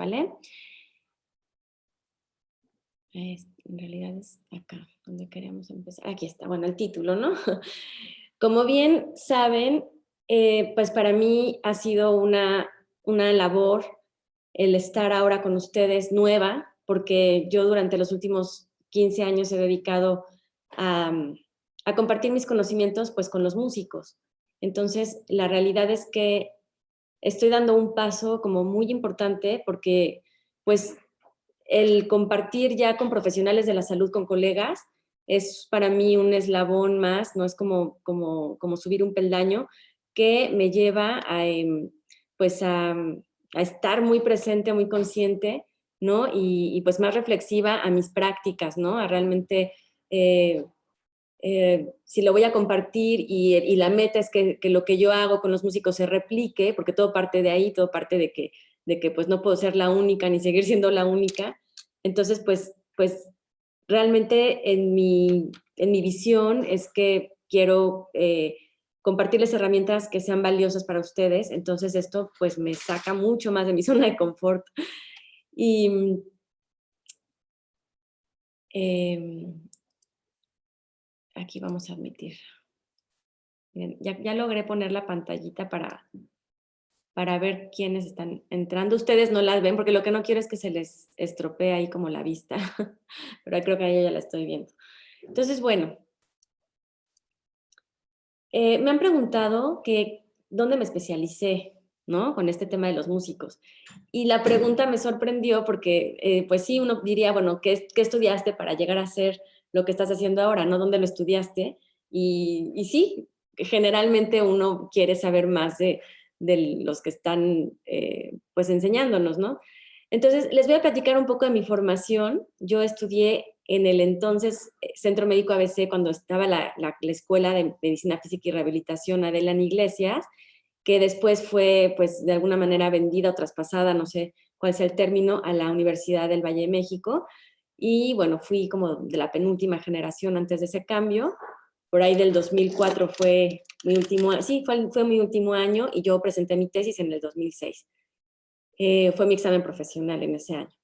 ¿vale? En realidad es acá donde queríamos empezar. Aquí está, bueno, el título, ¿no? Como bien saben, pues para mí ha sido una labor el estar ahora con ustedes nueva, porque yo durante los últimos 15 años he dedicado a, a compartir mis conocimientos pues con los músicos. Entonces, la realidad es que estoy dando un paso como muy importante porque pues el compartir ya con profesionales de la salud, con colegas, es para mí un eslabón más, no es como subir un peldaño que me lleva pues a estar muy presente, muy consciente, ¿no? Y pues más reflexiva a mis prácticas, ¿no? A realmente, si lo voy a compartir y la meta es que lo que yo hago con los músicos se replique, porque todo parte de ahí, todo parte de que pues no puedo ser la única ni seguir siendo la única. Entonces, pues realmente en mi visión es que quiero compartirles herramientas que sean valiosas para ustedes. Entonces esto pues me saca mucho más de mi zona de confort. Y eh, aquí vamos a admitir. Miren, ya logré poner la pantallita para ver quiénes están entrando. Ustedes no las ven porque lo que no quiero es que se les estropee ahí como la vista, pero creo que ahí ya la estoy viendo. Entonces, bueno, me han preguntado que dónde me especialicé, ¿no? Con este tema de los músicos. Y la pregunta me sorprendió porque, pues sí, uno diría, bueno, ¿qué estudiaste para llegar a ser lo que estás haciendo ahora, ¿no? ¿Dónde lo estudiaste? Y sí, generalmente uno quiere saber más de los que están, pues, enseñándonos, ¿no? Entonces, les voy a platicar un poco de mi formación. Yo estudié en el entonces Centro Médico ABC, cuando estaba la Escuela de Medicina Física y Rehabilitación Adela Iglesias, que después fue, pues, de alguna manera vendida o traspasada, no sé cuál sea el término, a la Universidad del Valle de México. Y bueno, fui como de la penúltima generación antes de ese cambio. Por ahí del 2004 fue mi último, sí, fue mi último año y yo presenté mi tesis en el 2006. Fue mi examen profesional en ese año.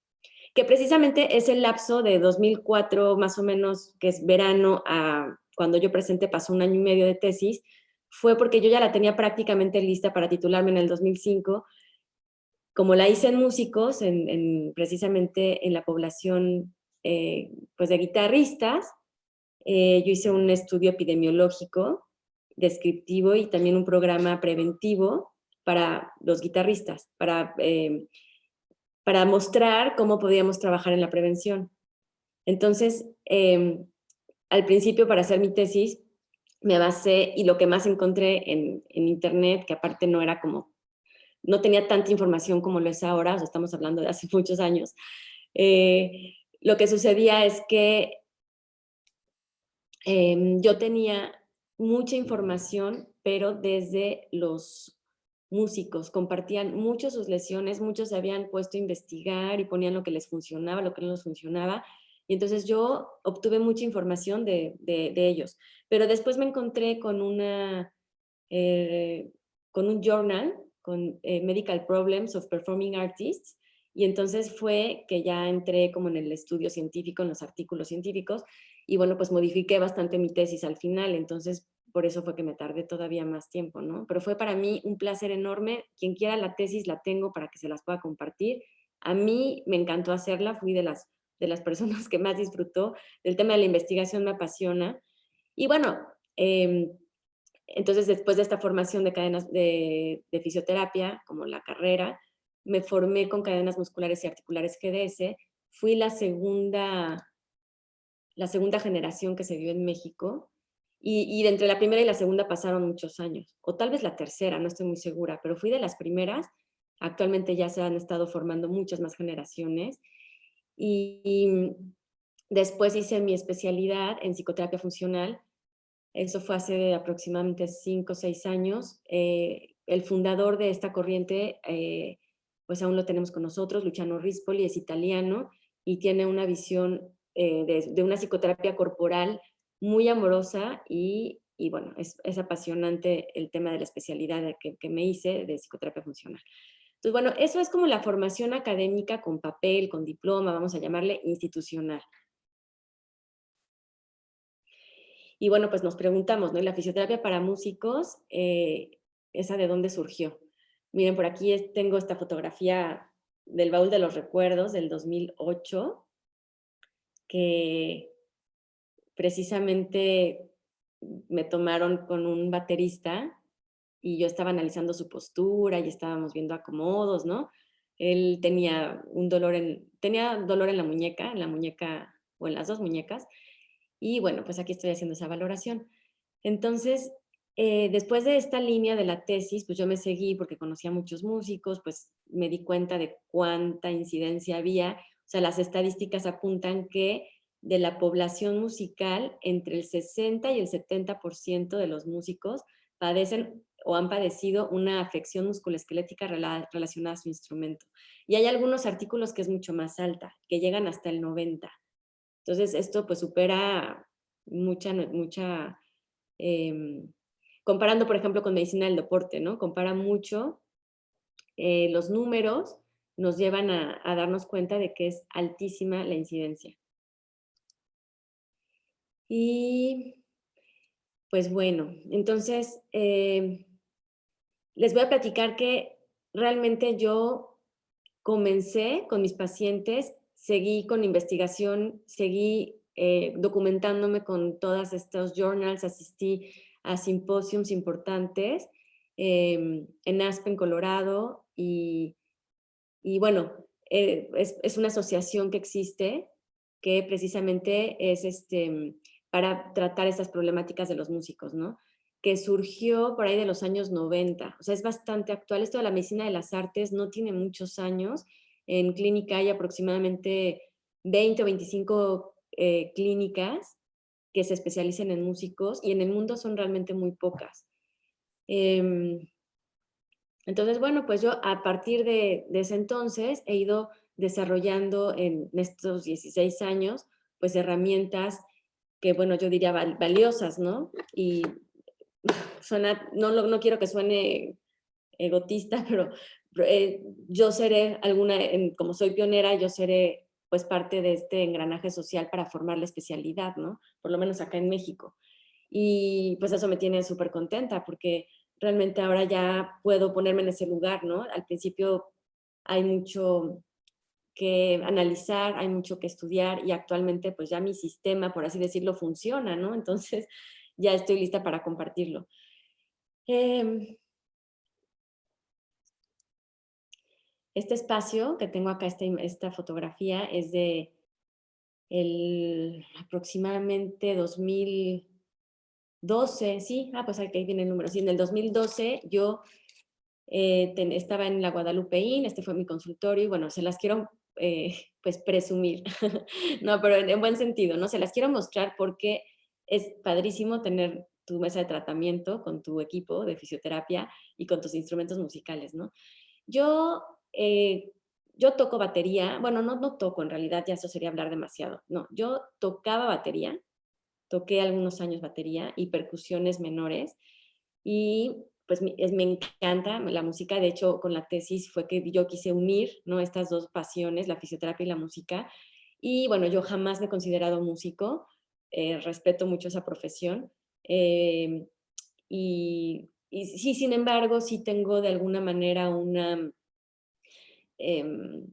Que precisamente es el lapso de 2004, más o menos, que es verano, a cuando yo presenté, pasó un año y medio de tesis, fue porque yo ya la tenía prácticamente lista para titularme en el 2005. Como la hice en músicos, precisamente en la población pues de guitarristas, yo hice un estudio epidemiológico, descriptivo y también un programa preventivo para los guitarristas, para mostrar cómo podíamos trabajar en la prevención. Entonces, al principio para hacer mi tesis, me basé, y lo que más encontré en internet, que aparte no era como, no tenía tanta información como lo es ahora, o sea, estamos hablando de hace muchos años, lo que sucedía es que yo tenía mucha información, pero desde los músicos, compartían mucho sus lesiones, muchos se habían puesto a investigar y ponían lo que les funcionaba, lo que no les funcionaba, y entonces yo obtuve mucha información de ellos. Pero después me encontré eh, con un journal, con Medical Problems of Performing Artists, y entonces fue que ya entré como en el estudio científico, en los artículos científicos, y bueno, pues modifiqué bastante mi tesis al final, entonces por eso fue que me tardé todavía más tiempo, ¿no? Pero fue para mí un placer enorme. Quien quiera la tesis la tengo para que se las pueda compartir. A mí me encantó hacerla, fui de las personas que más disfrutó. El tema de la investigación me apasiona. Y bueno, entonces después de esta formación de cadenas de fisioterapia, como la carrera, me formé con cadenas musculares y articulares GDS. Fui la segunda generación que se dio en México, y de entre la primera y la segunda pasaron muchos años, o tal vez la tercera, no estoy muy segura, pero fui de las primeras. Actualmente ya se han estado formando muchas más generaciones, y después hice mi especialidad en psicoterapia funcional. Eso fue hace aproximadamente 5 o 6 años. El fundador de esta corriente, pues aún lo tenemos con nosotros, Luciano Rispoli, es italiano y tiene una visión de una psicoterapia corporal muy amorosa, y bueno, es apasionante el tema de la especialidad que me hice de psicoterapia funcional. Entonces, bueno, eso es como la formación académica con papel, con diploma, vamos a llamarle institucional. Y bueno, pues nos preguntamos, ¿no? ¿Y la fisioterapia para músicos, esa de dónde surgió? Miren, por aquí tengo esta fotografía del baúl de los recuerdos del 2008, que precisamente me tomaron con un baterista y yo estaba analizando su postura y estábamos viendo acomodos, ¿no? Él tenía dolor en la muñeca o en las dos muñecas, y bueno, pues aquí estoy haciendo esa valoración. Entonces, después de esta línea de la tesis, pues yo me seguí porque conocía muchos músicos, pues me di cuenta de cuánta incidencia había. O sea, las estadísticas apuntan que de la población musical, entre el 60 y el 70% de los músicos padecen o han padecido una afección musculoesquelética relacionada a su instrumento. Y hay algunos artículos que es mucho más alta, que llegan hasta el 90. Entonces, esto pues supera mucha, eh, comparando, por ejemplo, con medicina del deporte, ¿no? Compara mucho, los números nos llevan a darnos cuenta de que es altísima la incidencia. Y pues bueno, entonces les voy a platicar que realmente yo comencé con mis pacientes, seguí con investigación, seguí documentándome con todos estos journals, asistí a simposios importantes en Aspen, Colorado, y bueno, es una asociación que existe que precisamente es para tratar estas problemáticas de los músicos, ¿no? Que surgió por ahí de los años 90. O sea, es bastante actual. Esto de la medicina de las artes no tiene muchos años. En clínica hay aproximadamente 20 o 25 clínicas que se especialicen en músicos, y en el mundo son realmente muy pocas. Entonces, bueno, pues yo a partir de ese entonces he ido desarrollando en estos 16 años, pues herramientas que, bueno, yo diría valiosas, ¿no? Y no quiero que suene egotista, pero yo seré como soy pionera, yo seré pues parte de este engranaje social para formar la especialidad, ¿no? Por lo menos acá en México. Y pues eso me tiene súper contenta porque realmente ahora ya puedo ponerme en ese lugar, ¿no? Al principio hay mucho que analizar, hay mucho que estudiar, y actualmente pues ya mi sistema, por así decirlo, funciona, ¿no? Entonces ya estoy lista para compartirlo. Eh, este espacio que tengo acá, esta fotografía, es de aproximadamente 2012, sí, pues aquí viene el número. Sí, en el 2012 yo estaba en la Guadalupe Inn, este fue mi consultorio, y bueno, se las quiero pues presumir, no, pero en buen sentido, ¿no? Se las quiero mostrar porque es padrísimo tener tu mesa de tratamiento con tu equipo de fisioterapia y con tus instrumentos musicales, ¿no? Yo, eh, yo toco batería, bueno, no toco, en realidad ya eso sería hablar demasiado, no, yo tocaba batería, toqué algunos años batería y percusiones menores, y pues me encanta la música. De hecho, con la tesis fue que yo quise unir, ¿no?, estas dos pasiones, la fisioterapia y la música. Y bueno, yo jamás me he considerado músico, respeto mucho esa profesión. Y sí, sin embargo, sí tengo de alguna manera em,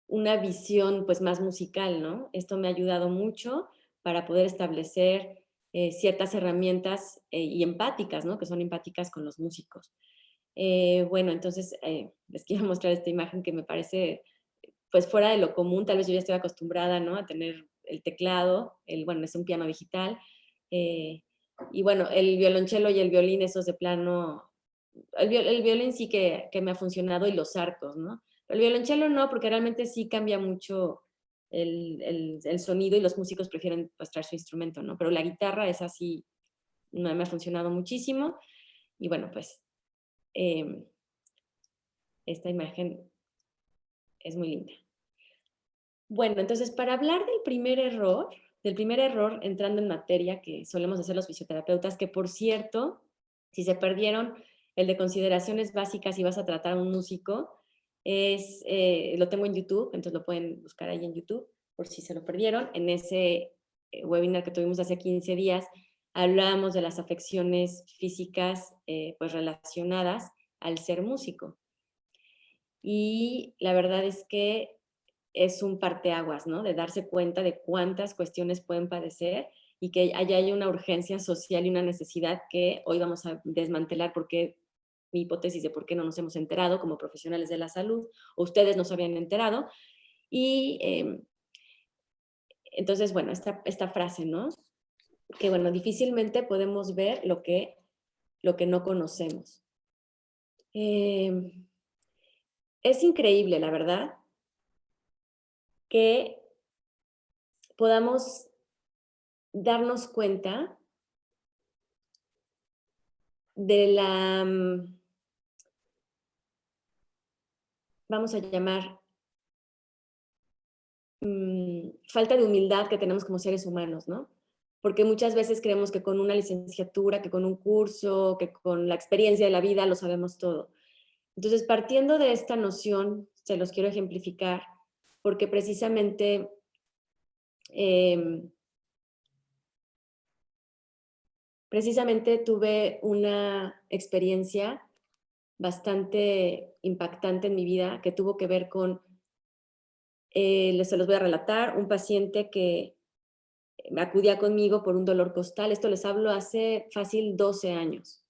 una visión pues más musical, ¿no? Esto me ha ayudado mucho para poder establecer ciertas herramientas y empáticas, ¿no? Que son empáticas con los músicos. Bueno, entonces les quiero mostrar esta imagen que me parece pues fuera de lo común. Tal vez yo ya estoy acostumbrada, ¿no?, a tener el teclado, bueno, es un piano digital, eh, y bueno, el violonchelo y el violín, esos de plano, el violín sí que me ha funcionado, y los arcos, ¿no? El violonchelo no, porque realmente sí cambia mucho el sonido, y los músicos prefieren pues traer su instrumento, ¿no? Pero la guitarra es así, me ha funcionado muchísimo. Y bueno, pues eh, esta imagen es muy linda. Bueno, entonces para hablar del primer error entrando en materia que solemos hacer los fisioterapeutas, que por cierto, si se perdieron el de consideraciones básicas si vas a tratar a un músico, lo tengo en YouTube, entonces lo pueden buscar ahí en YouTube, por si se lo perdieron. En ese webinar que tuvimos hace 15 días, hablábamos de las afecciones físicas pues relacionadas al ser músico. Y la verdad es que es un parteaguas, ¿no? De darse cuenta de cuántas cuestiones pueden padecer y que allá hay una urgencia social y una necesidad que hoy vamos a desmantelar porque mi hipótesis de por qué no nos hemos enterado como profesionales de la salud, o ustedes no se habían enterado. Y entonces, bueno, esta frase, ¿no? Que bueno, difícilmente podemos ver lo que no conocemos. Es increíble, la verdad, que podamos darnos cuenta de la, vamos a llamar, falta de humildad que tenemos como seres humanos, ¿no? Porque muchas veces creemos que con una licenciatura, que con un curso, que con la experiencia de la vida lo sabemos todo. Entonces, partiendo de esta noción, se los quiero ejemplificar, porque precisamente tuve una experiencia bastante impactante en mi vida que tuvo que ver con, se los voy a relatar, un paciente que acudía conmigo por un dolor costal. Esto les hablo hace fácil 12 años.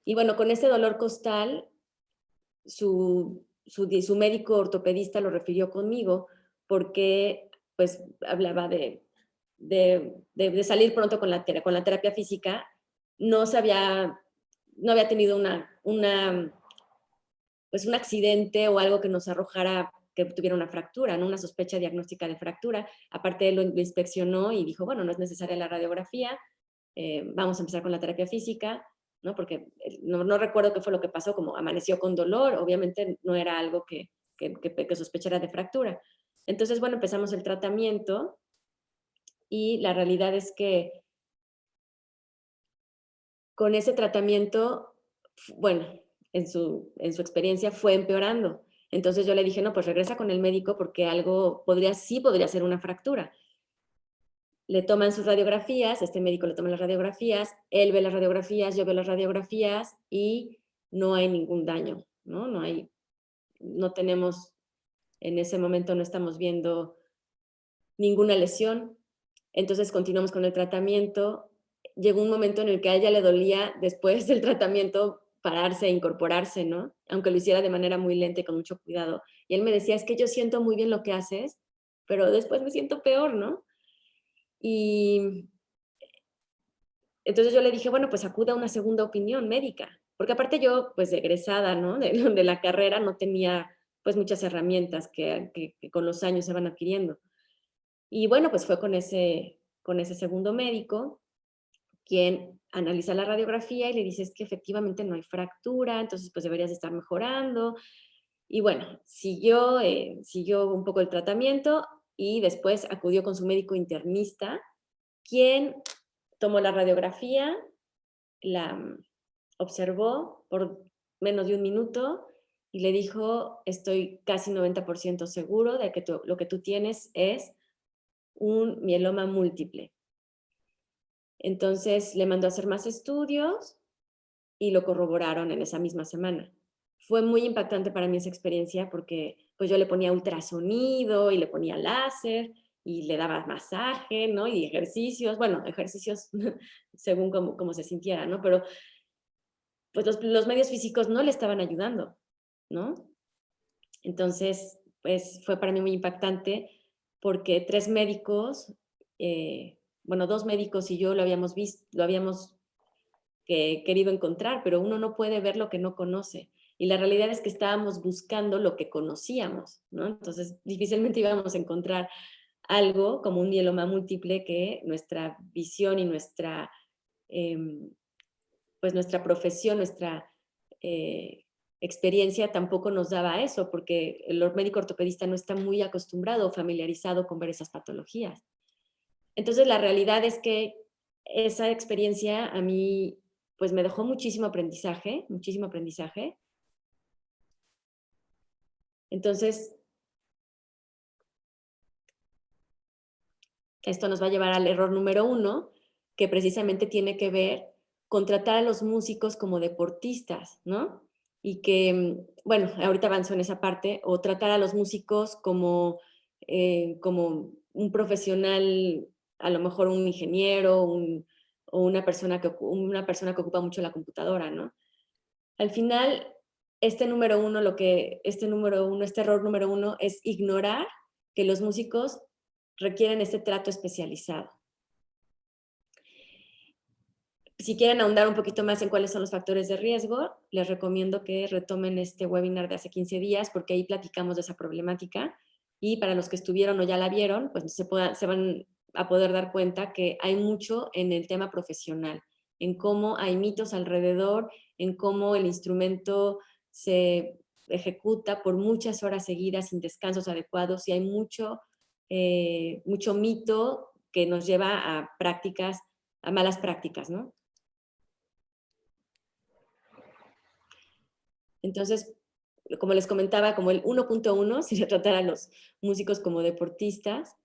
Y bueno, con ese dolor costal, su médico ortopedista lo refirió conmigo porque pues hablaba de salir pronto con la terapia física. No había tenido pues un accidente o algo que nos arrojara que tuviera una fractura, ¿no? Una sospecha diagnóstica de fractura. Aparte, él lo inspeccionó y dijo, bueno, no es necesaria la radiografía, vamos a empezar con la terapia física, ¿no? Porque no recuerdo qué fue lo que pasó, como amaneció con dolor, obviamente no era algo que sospechara de fractura. Entonces, bueno, empezamos el tratamiento y la realidad es que con ese tratamiento, bueno, en su experiencia fue empeorando. Entonces yo le dije, no, pues regresa con el médico porque algo podría ser una fractura. Le toman sus radiografías, este médico le toma las radiografías, él ve las radiografías, yo veo las radiografías y no hay ningún daño, ¿no? No tenemos, en ese momento no estamos viendo ninguna lesión. Entonces continuamos con el tratamiento. Llegó un momento en el que a ella le dolía después del tratamiento pararse e incorporarse, ¿no? Aunque lo hiciera de manera muy lenta y con mucho cuidado. Y él me decía, es que yo siento muy bien lo que haces, pero después me siento peor, ¿no? Y entonces yo le dije, bueno, pues acuda a una segunda opinión médica, porque aparte yo, pues egresada, ¿no? De la carrera no tenía pues muchas herramientas que con los años se van adquiriendo. Y bueno, pues fue con ese segundo médico, quien analiza la radiografía y le dice, es que efectivamente no hay fractura, entonces pues deberías estar mejorando. Y bueno, siguió un poco el tratamiento y después acudió con su médico internista, quien tomó la radiografía, la observó por menos de un minuto y le dijo, estoy casi 90% seguro de que lo que tú tienes es un mieloma múltiple. Entonces le mandó a hacer más estudios y lo corroboraron en esa misma semana. Fue muy impactante para mí esa experiencia porque pues yo le ponía ultrasonido y le ponía láser y le daba masaje, ¿no? Y ejercicios, bueno, ejercicios según cómo se sintiera, ¿no? Pero pues los medios físicos no le estaban ayudando, ¿no? Entonces, pues fue para mí muy impactante porque 3 médicos, bueno, 2 médicos y yo lo habíamos visto, lo habíamos querido encontrar, pero uno no puede ver lo que no conoce. Y la realidad es que estábamos buscando lo que conocíamos, ¿no? Entonces, difícilmente íbamos a encontrar algo como un mieloma múltiple que nuestra visión y pues nuestra profesión, nuestra experiencia tampoco nos daba eso, porque el médico ortopedista no está muy acostumbrado o familiarizado con ver esas patologías. Entonces, la realidad es que esa experiencia a mí pues me dejó muchísimo aprendizaje, muchísimo aprendizaje. Entonces, esto nos va a llevar al error número 1, que precisamente tiene que ver con tratar a los músicos como deportistas, ¿no? Y que, bueno, ahorita avanzo en esa parte, o tratar a los músicos como un profesional, a lo mejor un ingeniero, o una persona que ocupa mucho la computadora, ¿no? Al final, este error número uno es ignorar que los músicos requieren este trato especializado. Si quieren ahondar un poquito más en cuáles son los factores de riesgo, les recomiendo que retomen este webinar de hace 15 días porque ahí platicamos de esa problemática y para los que estuvieron o ya la vieron, pues se van a poder dar cuenta que hay mucho en el tema profesional, en cómo hay mitos alrededor, en cómo el instrumento se ejecuta por muchas horas seguidas sin descansos adecuados y hay mucho mito que nos lleva a malas prácticas, ¿no? Entonces, como les comentaba, como el 1.1 sería tratar a los músicos como deportistas,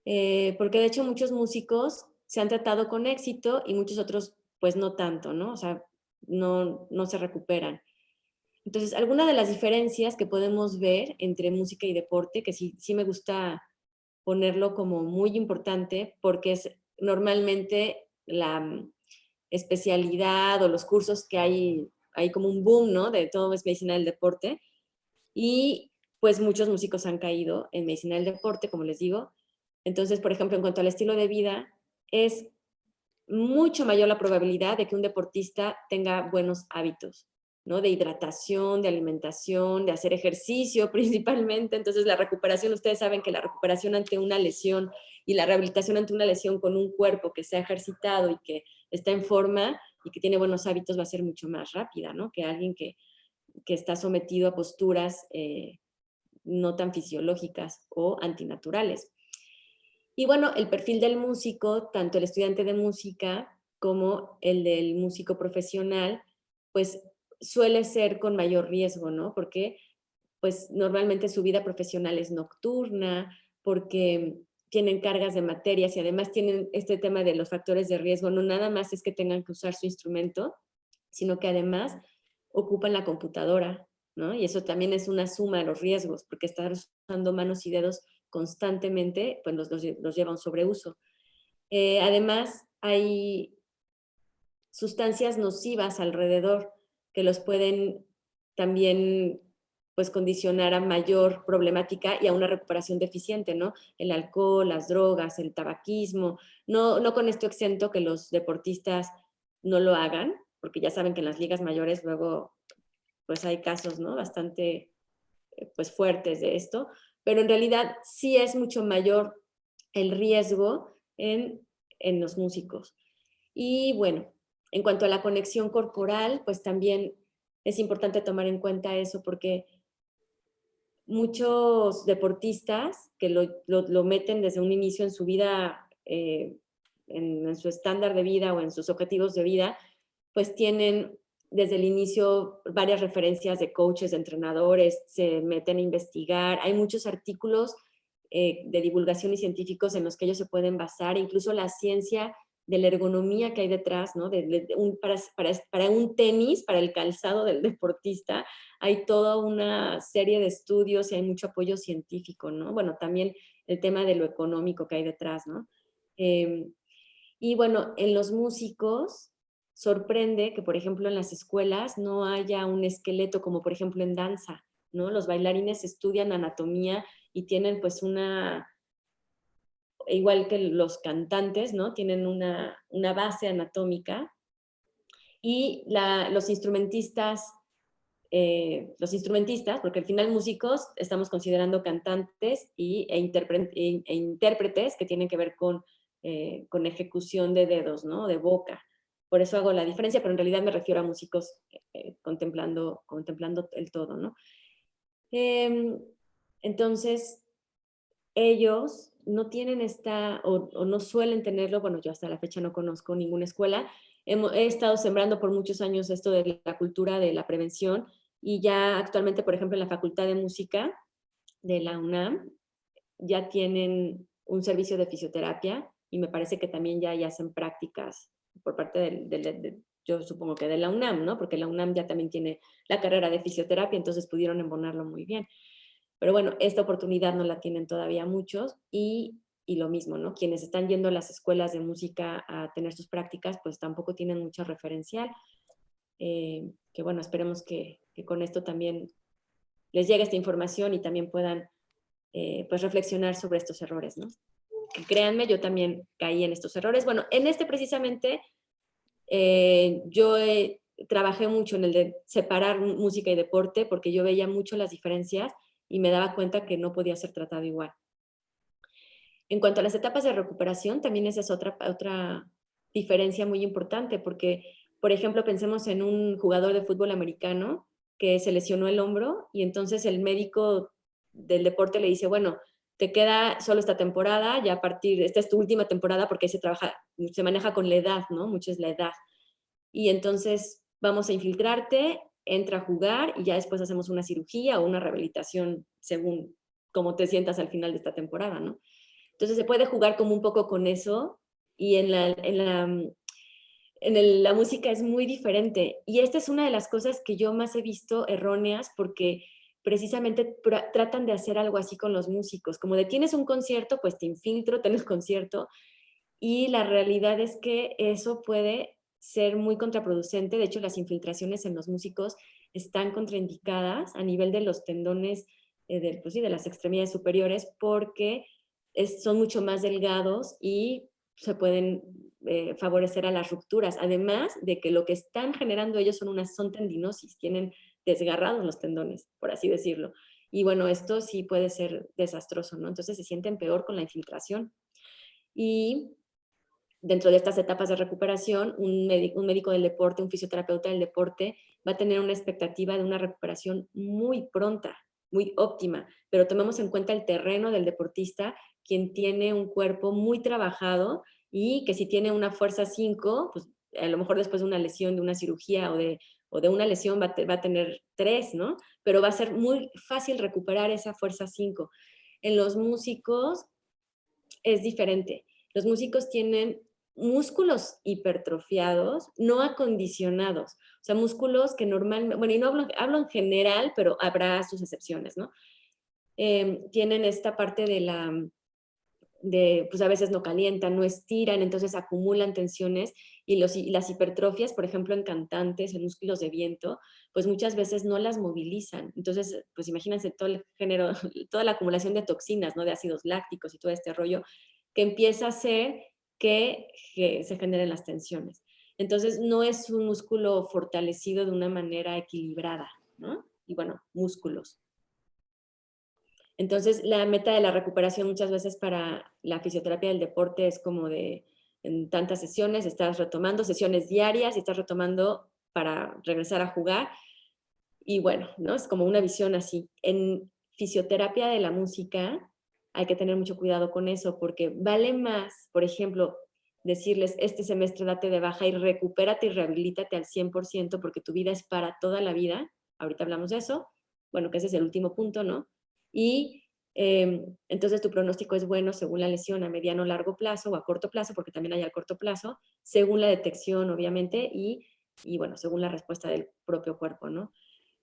porque de hecho muchos músicos se han tratado con éxito y muchos otros pues no tanto, ¿no? O sea, no se recuperan. Entonces, alguna de las diferencias que podemos ver entre música y deporte, que sí me gusta ponerlo como muy importante, porque es normalmente la especialidad o los cursos que hay como un boom, ¿no? De todo es medicina del deporte. Y pues muchos músicos han caído en medicina del deporte, como les digo. Entonces, por ejemplo, en cuanto al estilo de vida, es mucho mayor la probabilidad de que un deportista tenga buenos hábitos, ¿no? De hidratación, de alimentación, de hacer ejercicio principalmente. Entonces, la recuperación, ustedes saben que la recuperación ante una lesión y la rehabilitación ante una lesión con un cuerpo que se ha ejercitado y que está en forma y que tiene buenos hábitos va a ser mucho más rápida, ¿no? Que alguien que está sometido a posturas no tan fisiológicas o antinaturales. Y bueno, el perfil del músico, tanto el estudiante de música como el del músico profesional, pues suele ser con mayor riesgo, ¿no? Porque pues normalmente su vida profesional es nocturna, porque tienen cargas de materias y además tienen este tema de los factores de riesgo. No nada más es que tengan que usar su instrumento, sino que además ocupan la computadora, ¿no? Y eso también es una suma de los riesgos, porque estar usando manos y dedos constantemente, pues los lleva a un sobreuso. Además, hay sustancias nocivas alrededor que los pueden también pues condicionar a mayor problemática y a una recuperación deficiente, ¿no? El alcohol, las drogas, el tabaquismo. No con esto exento que los deportistas no lo hagan, porque ya saben que en las ligas mayores luego pues hay casos, ¿no? Bastante pues fuertes de esto, pero en realidad sí es mucho mayor el riesgo en los músicos. Y bueno, en cuanto a la conexión corporal, pues también es importante tomar en cuenta eso porque muchos deportistas que lo meten desde un inicio en su vida, en su estándar de vida o en sus objetivos de vida, pues tienen desde el inicio varias referencias de coaches, de entrenadores, se meten a investigar, hay muchos artículos de divulgación y científicos en los que ellos se pueden basar, incluso la ciencia de la ergonomía que hay detrás, ¿no? Para un tenis, para el calzado del deportista, hay toda una serie de estudios y hay mucho apoyo científico, ¿no? Bueno, también el tema de lo económico que hay detrás, ¿no? Y bueno, en los músicos sorprende que, por ejemplo, en las escuelas no haya un esqueleto como, por ejemplo, en danza, ¿no? Los bailarines estudian anatomía y tienen pues igual que los cantantes, ¿no? Tienen una base anatómica y los instrumentistas, porque al final músicos estamos considerando cantantes e intérpretes que tienen que ver con ejecución de dedos, ¿no? De boca. Por eso hago la diferencia, pero en realidad me refiero a músicos contemplando el todo, ¿no? Eh, entonces, ellos no tienen o no suelen tenerlo, bueno, yo hasta la fecha no conozco ninguna escuela He estado sembrando por muchos años esto de la cultura de la prevención y ya actualmente, por ejemplo, en la Facultad de Música de la UNAM ya tienen un servicio de fisioterapia y me parece que también ya hacen prácticas por parte yo supongo que de la UNAM, ¿no? Porque la UNAM ya también tiene la carrera de fisioterapia, entonces pudieron embonarlo muy bien. Pero bueno, esta oportunidad no la tienen todavía muchos y lo mismo, ¿no? Quienes están yendo a las escuelas de música a tener sus prácticas, pues tampoco tienen mucho referencial. Que bueno, esperemos que con esto también les llegue esta información y también puedan pues reflexionar sobre estos errores, ¿no? Que créanme, yo también caí en estos errores. Bueno, en este precisamente yo trabajé mucho en el de separar música y deporte porque yo veía mucho las diferencias y me daba cuenta que no podía ser tratado igual. En cuanto a las etapas de recuperación, también esa es otra diferencia muy importante porque, por ejemplo, pensemos en un jugador de fútbol americano que se lesionó el hombro y entonces el médico del deporte le dice, bueno, te queda solo esta temporada, ya a partir, esta es tu última temporada porque ahí se maneja con la edad, ¿no? Mucho es la edad. Y entonces vamos a infiltrarte, entra a jugar y ya después hacemos una cirugía o una rehabilitación según cómo te sientas al final de esta temporada, ¿no? Entonces se puede jugar como un poco con eso y la música es muy diferente. Y esta es una de las cosas que yo más he visto erróneas porque precisamente tratan de hacer algo así con los músicos, como de tienes un concierto, pues te infiltro, tienes concierto, y la realidad es que eso puede ser muy contraproducente. De hecho, las infiltraciones en los músicos están contraindicadas a nivel de los tendones, pues sí, de las extremidades superiores, porque son mucho más delgados y se pueden favorecer a las rupturas. Además de que lo que están generando ellos son tendinosis, tienen desgarrados los tendones, por así decirlo. Y bueno, esto sí puede ser desastroso, ¿no? Entonces se sienten peor con la infiltración. Y dentro de estas etapas de recuperación, un médico del deporte, un fisioterapeuta del deporte, va a tener una expectativa de una recuperación muy pronta, muy óptima, pero tomemos en cuenta el terreno del deportista, quien tiene un cuerpo muy trabajado y que si tiene una fuerza 5, pues a lo mejor después de una lesión, de una cirugía o de una lesión va a tener 3, ¿no? Pero va a ser muy fácil recuperar esa fuerza 5. En los músicos es diferente. Los músicos tienen músculos hipertrofiados, no acondicionados, o sea, músculos que normalmente, bueno, y no hablo en general, pero habrá sus excepciones, ¿no? Tienen esta parte pues a veces no calientan, no estiran, entonces acumulan tensiones y las hipertrofias, por ejemplo, en cantantes, en músculos de viento, pues muchas veces no las movilizan. Entonces, pues imagínense todo el género, toda la acumulación de toxinas, ¿no? De ácidos lácticos y todo este rollo, que empieza a hacer que se generen las tensiones. Entonces, no es un músculo fortalecido de una manera equilibrada, ¿no? Y bueno, músculos. Entonces, la meta de la recuperación muchas veces para la fisioterapia del deporte es como de en tantas sesiones, estás retomando sesiones diarias y estás retomando para regresar a jugar. Y bueno, ¿no? Es como una visión así. En fisioterapia de la música hay que tener mucho cuidado con eso porque vale más, por ejemplo, decirles este semestre date de baja y recupérate y rehabilítate al 100% porque tu vida es para toda la vida. Ahorita hablamos de eso. Bueno, que ese es el último punto, ¿no? Y entonces tu pronóstico es bueno según la lesión a mediano o largo plazo o a corto plazo, porque también hay a corto plazo, según la detección, obviamente, y bueno, según la respuesta del propio cuerpo, ¿no?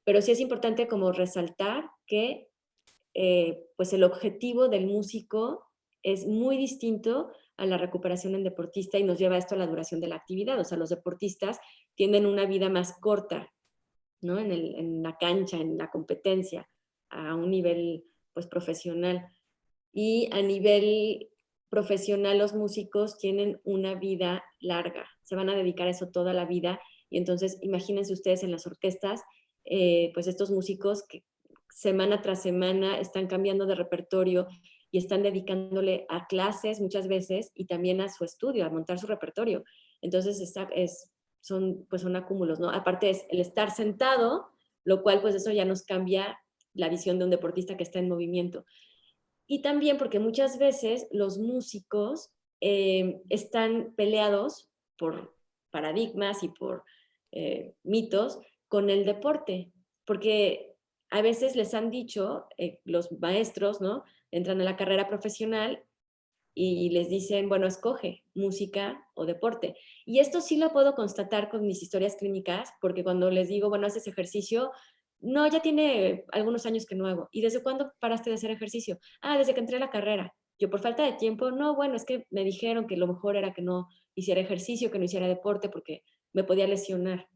Pero sí es importante como resaltar que pues el objetivo del músico es muy distinto a la recuperación en deportista y nos lleva esto a la duración de la actividad. O sea, los deportistas tienen una vida más corta, ¿no? En la cancha, en la competencia, a un nivel pues profesional. Y a nivel profesional los músicos tienen una vida larga, se van a dedicar a eso toda la vida y entonces imagínense ustedes en las orquestas, pues estos músicos que semana tras semana están cambiando de repertorio y están dedicándole a clases muchas veces y también a su estudio, a montar su repertorio. Entonces son acúmulos, ¿no? Aparte es el estar sentado, lo cual pues eso ya nos cambia la visión de un deportista que está en movimiento. Y también porque muchas veces los músicos están peleados por paradigmas y por mitos con el deporte, porque a veces les han dicho los maestros, ¿no? Entran a la carrera profesional y les dicen, bueno, escoge música o deporte. Y esto sí lo puedo constatar con mis historias clínicas, porque cuando les digo, bueno, haces ejercicio, no, ya tiene algunos años que no hago. ¿Y desde cuándo paraste de hacer ejercicio? Ah, desde que entré a la carrera. Yo por falta de tiempo, no, bueno, es que me dijeron que lo mejor era que no hiciera ejercicio, que no hiciera deporte, porque me podía lesionar.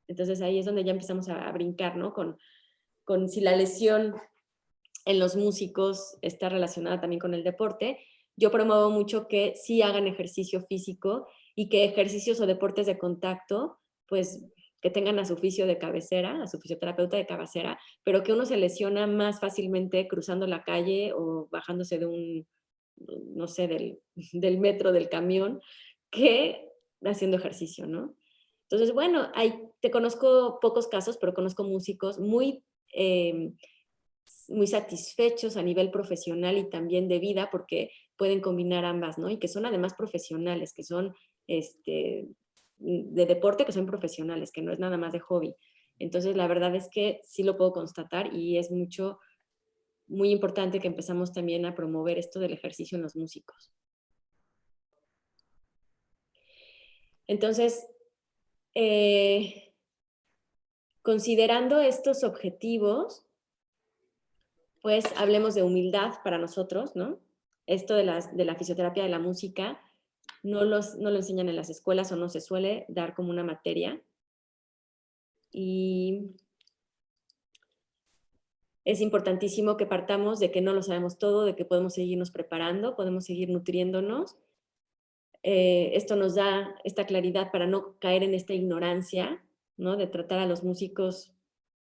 Entonces ahí es donde ya empezamos a brincar, ¿no? Con si la lesión en los músicos está relacionada también con el deporte. Yo promuevo mucho que sí hagan ejercicio físico y que ejercicios o deportes de contacto, pues que tengan a su fisio de cabecera, a su fisioterapeuta de cabecera, pero que uno se lesiona más fácilmente cruzando la calle o bajándose de un, no sé, del metro, del camión, que haciendo ejercicio, ¿no? Entonces, bueno, te conozco pocos casos, pero conozco músicos muy satisfechos a nivel profesional y también de vida porque pueden combinar ambas, ¿no? Y que son además profesionales, que son de deporte, que son profesionales, que no es nada más de hobby. Entonces, la verdad es que sí lo puedo constatar y es muy importante que empezamos también a promover esto del ejercicio en los músicos. Entonces, considerando estos objetivos, pues hablemos de humildad para nosotros, ¿no? Esto de la fisioterapia de la música no lo enseñan en las escuelas o no se suele dar como una materia. Y es importantísimo que partamos de que no lo sabemos todo, de que podemos seguirnos preparando, podemos seguir nutriéndonos. Esto nos da esta claridad para no caer en esta ignorancia, ¿no? De tratar a los músicos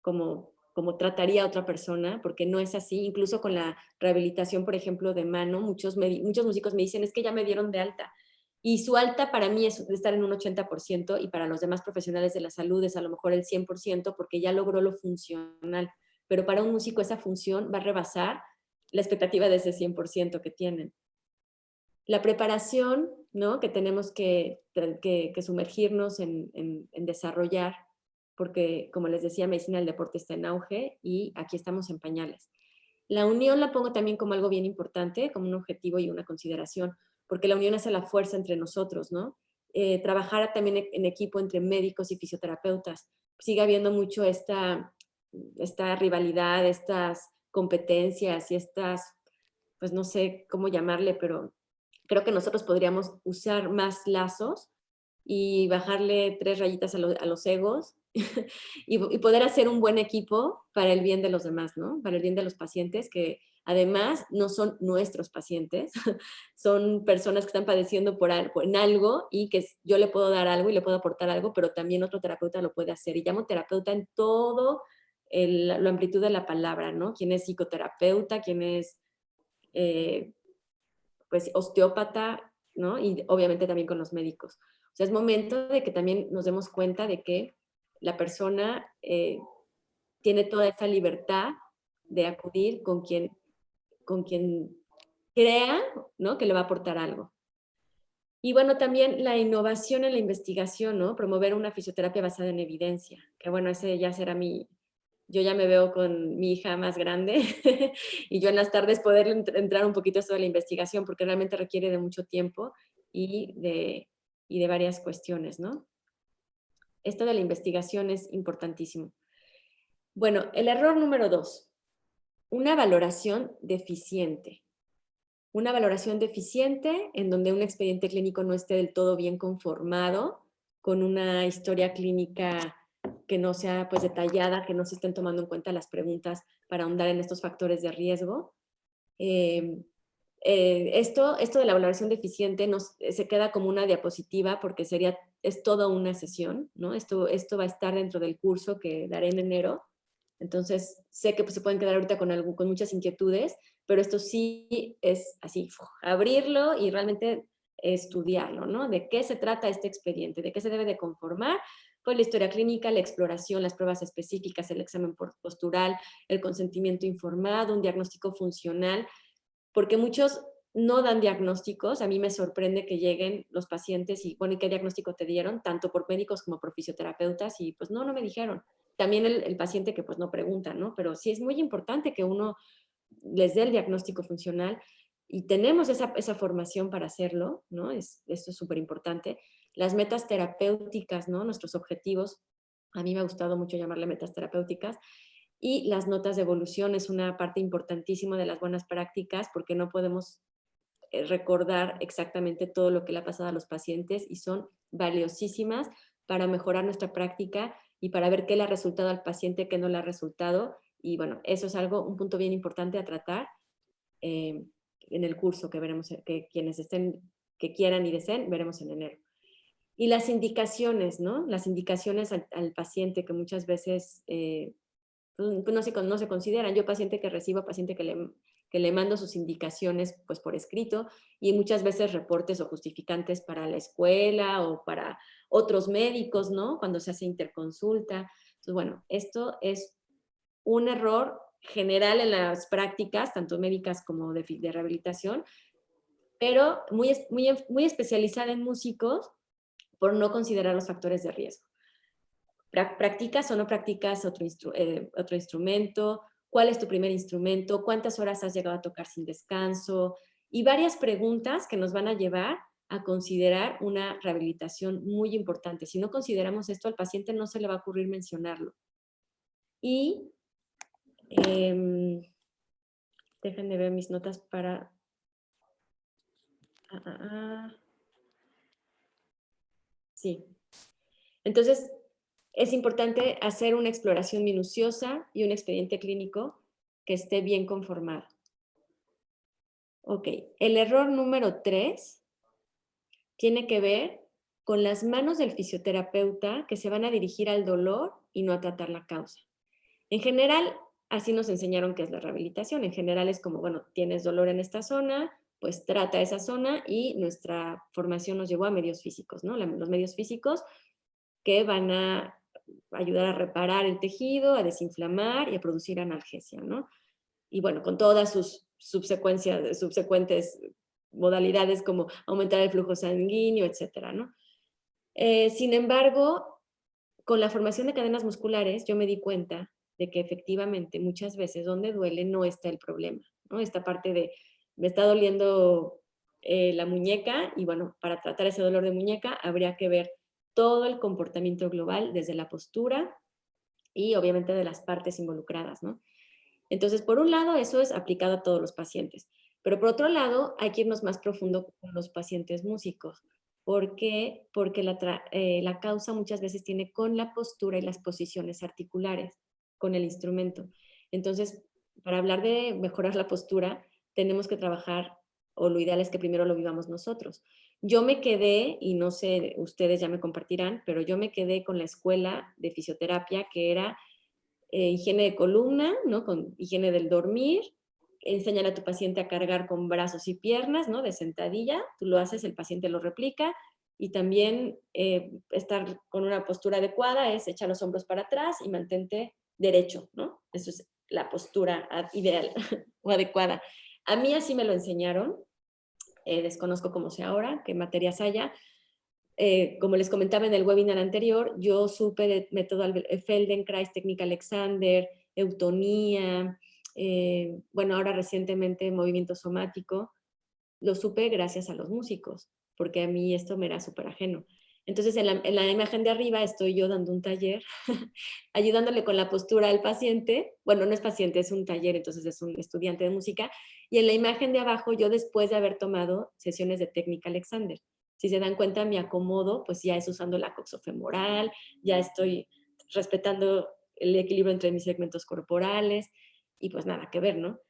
como trataría a otra persona, porque no es así. Incluso con la rehabilitación, por ejemplo, de mano, muchos músicos me dicen, es que ya me dieron de alta. Y su alta para mí es de estar en un 80% y para los demás profesionales de la salud es a lo mejor el 100% porque ya logró lo funcional. Pero para un músico esa función va a rebasar la expectativa de ese 100% que tienen. La preparación, ¿no? Que tenemos que sumergirnos en desarrollar, porque como les decía, medicina del deporte está en auge y aquí estamos en pañales. La unión la pongo también como algo bien importante, como un objetivo y una consideración, porque la unión hace la fuerza entre nosotros, ¿no? Trabajar también en equipo entre médicos y fisioterapeutas. Sigue habiendo mucho esta rivalidad, estas competencias y pues no sé cómo llamarle, pero creo que nosotros podríamos usar más lazos y bajarle 3 rayitas a los egos y poder hacer un buen equipo para el bien de los demás, ¿no? Para el bien de los pacientes que además no son nuestros pacientes, son personas que están padeciendo en algo y que yo le puedo dar algo y le puedo aportar algo, pero también otro terapeuta lo puede hacer. Y llamo terapeuta en todo la amplitud de la palabra, ¿no? Quién es psicoterapeuta, quién es eh, pues osteópata, ¿no? Y obviamente también con los médicos. O sea, es momento de que también nos demos cuenta de que la persona tiene toda esa libertad de acudir con quien crea, ¿no? Que le va a aportar algo. Y bueno, también la innovación en la investigación, ¿no? Promover una fisioterapia basada en evidencia, que bueno, ese ya será yo ya me veo con mi hija más grande y yo en las tardes poder entrar un poquito a esto de la investigación porque realmente requiere de mucho tiempo y de varias cuestiones, ¿no? Esto de la investigación es importantísimo. Bueno, el error número 2, una valoración deficiente. Una valoración deficiente en donde un expediente clínico no esté del todo bien conformado, con una historia clínica que no sea pues detallada, que no se estén tomando en cuenta las preguntas para ahondar en estos factores de riesgo. Esto de la valoración deficiente se queda como una diapositiva porque es toda una sesión, ¿no? Esto va a estar dentro del curso que daré en enero. Entonces, sé que pues, se pueden quedar ahorita con muchas inquietudes, pero esto sí es así, abrirlo y realmente estudiarlo, ¿no? ¿De qué se trata este expediente? ¿De qué se debe de conformar? Pues la historia clínica, la exploración, las pruebas específicas, el examen postural, el consentimiento informado, un diagnóstico funcional, porque muchos no dan diagnósticos. A mí me sorprende que lleguen los pacientes y, bueno, ¿y qué diagnóstico te dieron? Tanto por médicos como por fisioterapeutas y pues no me dijeron. También el paciente que pues no pregunta, ¿no? Pero sí es muy importante que uno les dé el diagnóstico funcional y tenemos esa formación para hacerlo, ¿no? Esto es súper importante. Las metas terapéuticas, ¿no? Nuestros objetivos, a mí me ha gustado mucho llamarle metas terapéuticas, y las notas de evolución es una parte importantísima de las buenas prácticas porque no podemos recordar exactamente todo lo que le ha pasado a los pacientes y son valiosísimas para mejorar nuestra práctica y para ver qué le ha resultado al paciente, qué no le ha resultado. Y bueno, eso es un punto bien importante a tratar eh, en el curso que veremos, que quienes que quieran y deseen, veremos en enero. Y las indicaciones, ¿no? Las indicaciones al paciente que muchas veces no se consideran. Yo paciente que recibo, paciente que le mando sus indicaciones pues por escrito y muchas veces reportes o justificantes para la escuela o para otros médicos, ¿no? Cuando se hace interconsulta. Entonces, bueno, esto es un error general en las prácticas, tanto médicas como de rehabilitación, pero muy especializada en músicos por no considerar los factores de riesgo. ¿Practicas o no practicas otro instrumento? ¿Cuál es tu primer instrumento? ¿Cuántas horas has llegado a tocar sin descanso? Y varias preguntas que nos van a llevar a considerar una rehabilitación muy importante. Si no consideramos esto, al paciente no se le va a ocurrir mencionarlo. Y déjenme ver mis notas para... Sí. Entonces, es importante hacer una exploración minuciosa y un expediente clínico que esté bien conformado. Ok, el error número 3 tiene que ver con las manos del fisioterapeuta que se van a dirigir al dolor y no a tratar la causa. En general, así nos enseñaron que es la rehabilitación. En general es como, bueno, tienes dolor en esta zona, pues trata esa zona y nuestra formación nos llevó a medios físicos, ¿no? Los medios físicos que van a ayudar a reparar el tejido, a desinflamar y a producir analgesia, ¿no? Y bueno, con todas sus subsecuentes modalidades como aumentar el flujo sanguíneo, etcétera, ¿no? Sin embargo, con la formación de cadenas musculares, yo me di cuenta de que efectivamente muchas veces donde duele no está el problema, ¿no? Esta parte de, me está doliendo la muñeca y bueno, para tratar ese dolor de muñeca habría que ver todo el comportamiento global desde la postura y obviamente de las partes involucradas, ¿no? Entonces, por un lado, eso es aplicado a todos los pacientes, pero por otro lado, hay que irnos más profundo con los pacientes músicos. ¿Por qué? Porque la causa muchas veces tiene con la postura y las posiciones articulares, con el instrumento. Entonces, para hablar de mejorar la postura, tenemos que trabajar, o lo ideal es que primero lo vivamos nosotros. Yo me quedé, y no sé, ustedes ya me compartirán, pero yo me quedé con la escuela de fisioterapia que era higiene de columna, ¿no? Con higiene del dormir, enseñar a tu paciente a cargar con brazos y piernas, ¿no? De sentadilla, tú lo haces, el paciente lo replica, y también estar con una postura adecuada es echar los hombros para atrás y mantente derecho, ¿no? Eso es la postura ideal o adecuada. A mí así me lo enseñaron, desconozco cómo sea ahora, qué materias haya, como les comentaba en el webinar anterior, yo supe de método Feldenkrais, técnica Alexander, eutonía, bueno, ahora recientemente movimiento somático, lo supe gracias a los músicos, porque a mí esto me era súper ajeno. Entonces, en la imagen de arriba estoy yo dando un taller, ayudándole con la postura al paciente. Bueno, no es paciente, es un taller, entonces es un estudiante de música. Y en la imagen de abajo, yo después de haber tomado sesiones de técnica Alexander. Si se dan cuenta, mi acomodo, pues ya es usando la coxofemoral, ya estoy respetando el equilibrio entre mis segmentos corporales y pues nada que ver, ¿no?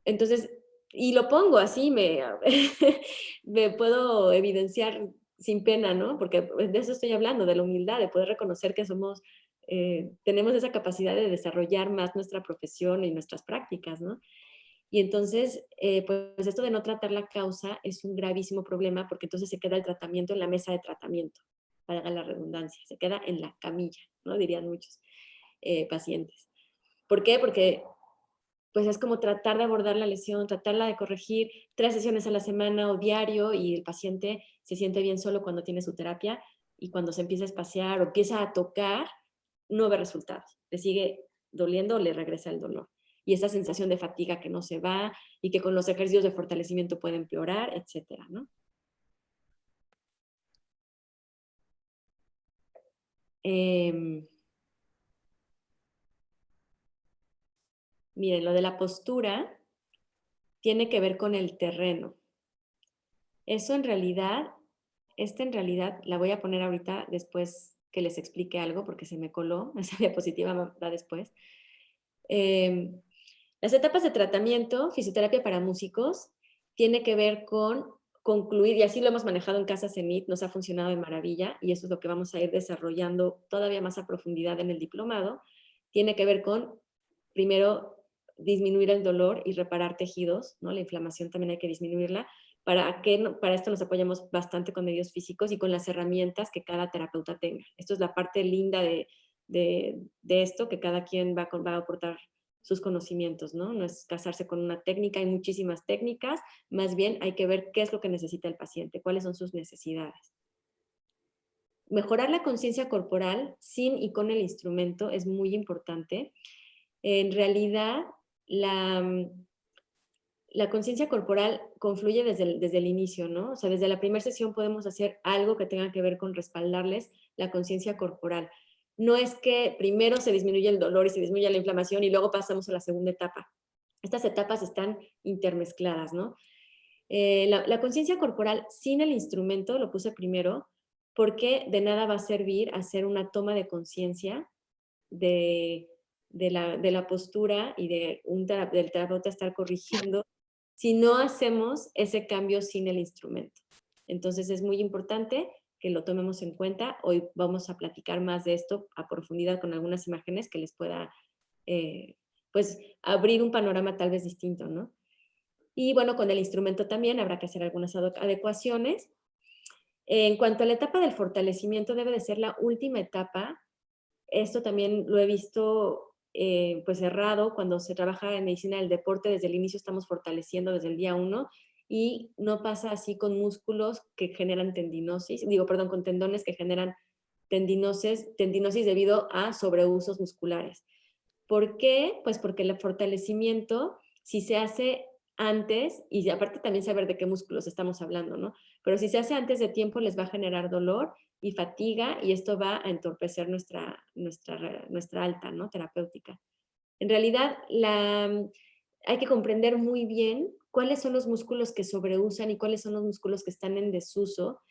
Entonces, y lo pongo así, me puedo evidenciar sin pena, ¿no? Porque de eso estoy hablando, de la humildad, de poder reconocer que tenemos esa capacidad de desarrollar más nuestra profesión y nuestras prácticas, ¿no? Y entonces, pues esto de no tratar la causa es un gravísimo problema porque entonces se queda el tratamiento en la mesa de tratamiento, para la redundancia, se queda en la camilla, ¿no? Dirían muchos pacientes. ¿Por qué? Porque pues es como tratar de abordar la lesión, tratarla de corregir 3 sesiones a la semana o diario, y el paciente se siente bien solo cuando tiene su terapia, y cuando se empieza a espaciar o empieza a tocar, no ve resultados. Le sigue doliendo, le regresa el dolor. Y esa sensación de fatiga que no se va y que con los ejercicios de fortalecimiento puede empeorar, etcétera, ¿no? Miren, lo de la postura tiene que ver con el terreno. Eso en realidad, en realidad la voy a poner ahorita después que les explique algo porque se me coló, esa diapositiva va después. Las etapas de tratamiento, fisioterapia para músicos, tiene que ver con concluir, y así lo hemos manejado en Casa Cenit, nos ha funcionado de maravilla, y eso es lo que vamos a ir desarrollando todavía más a profundidad en el diplomado. Tiene que ver con, primero, disminuir el dolor y reparar tejidos, ¿no? La inflamación también hay que disminuirla. Para esto nos apoyamos bastante con medios físicos y con las herramientas que cada terapeuta tenga. Esto es la parte linda de esto, que cada quien va a aportar sus conocimientos, ¿no? No es casarse con una técnica, hay muchísimas técnicas, más bien hay que ver qué es lo que necesita el paciente, cuáles son sus necesidades. Mejorar la conciencia corporal sin y con el instrumento es muy importante. En realidad, la conciencia corporal confluye desde el inicio, ¿no? O sea, desde la primera sesión podemos hacer algo que tenga que ver con respaldarles la conciencia corporal. No es que primero se disminuye el dolor y se disminuye la inflamación y luego pasamos a la segunda etapa. Estas etapas están intermezcladas, ¿no? La conciencia corporal sin el instrumento lo puse primero porque de nada va a servir hacer una toma de conciencia de, de la postura y del terapeuta estar corrigiendo si no hacemos ese cambio sin el instrumento. Entonces es muy importante que lo tomemos en cuenta. Hoy vamos a platicar más de esto a profundidad con algunas imágenes que les pueda pues abrir un panorama tal vez distinto, ¿no? Y bueno, con el instrumento también habrá que hacer algunas adecuaciones. En cuanto a la etapa del fortalecimiento, debe de ser la última etapa. Esto también lo he visto pues errado cuando se trabaja en medicina del deporte. Desde el inicio estamos fortaleciendo desde el día 1 y no pasa así con músculos que generan tendinosis, con tendones que generan tendinosis debido a sobreusos musculares. ¿Por qué? Pues porque el fortalecimiento, si se hace antes, y aparte también saber de qué músculos estamos hablando, ¿no? Pero si se hace antes de tiempo les va a generar dolor y fatiga, y esto va a entorpecer nuestra alta, ¿no? Terapéutica. En realidad, hay que comprender muy bien cuáles son los músculos que sobreusan y cuáles son los músculos que están en desuso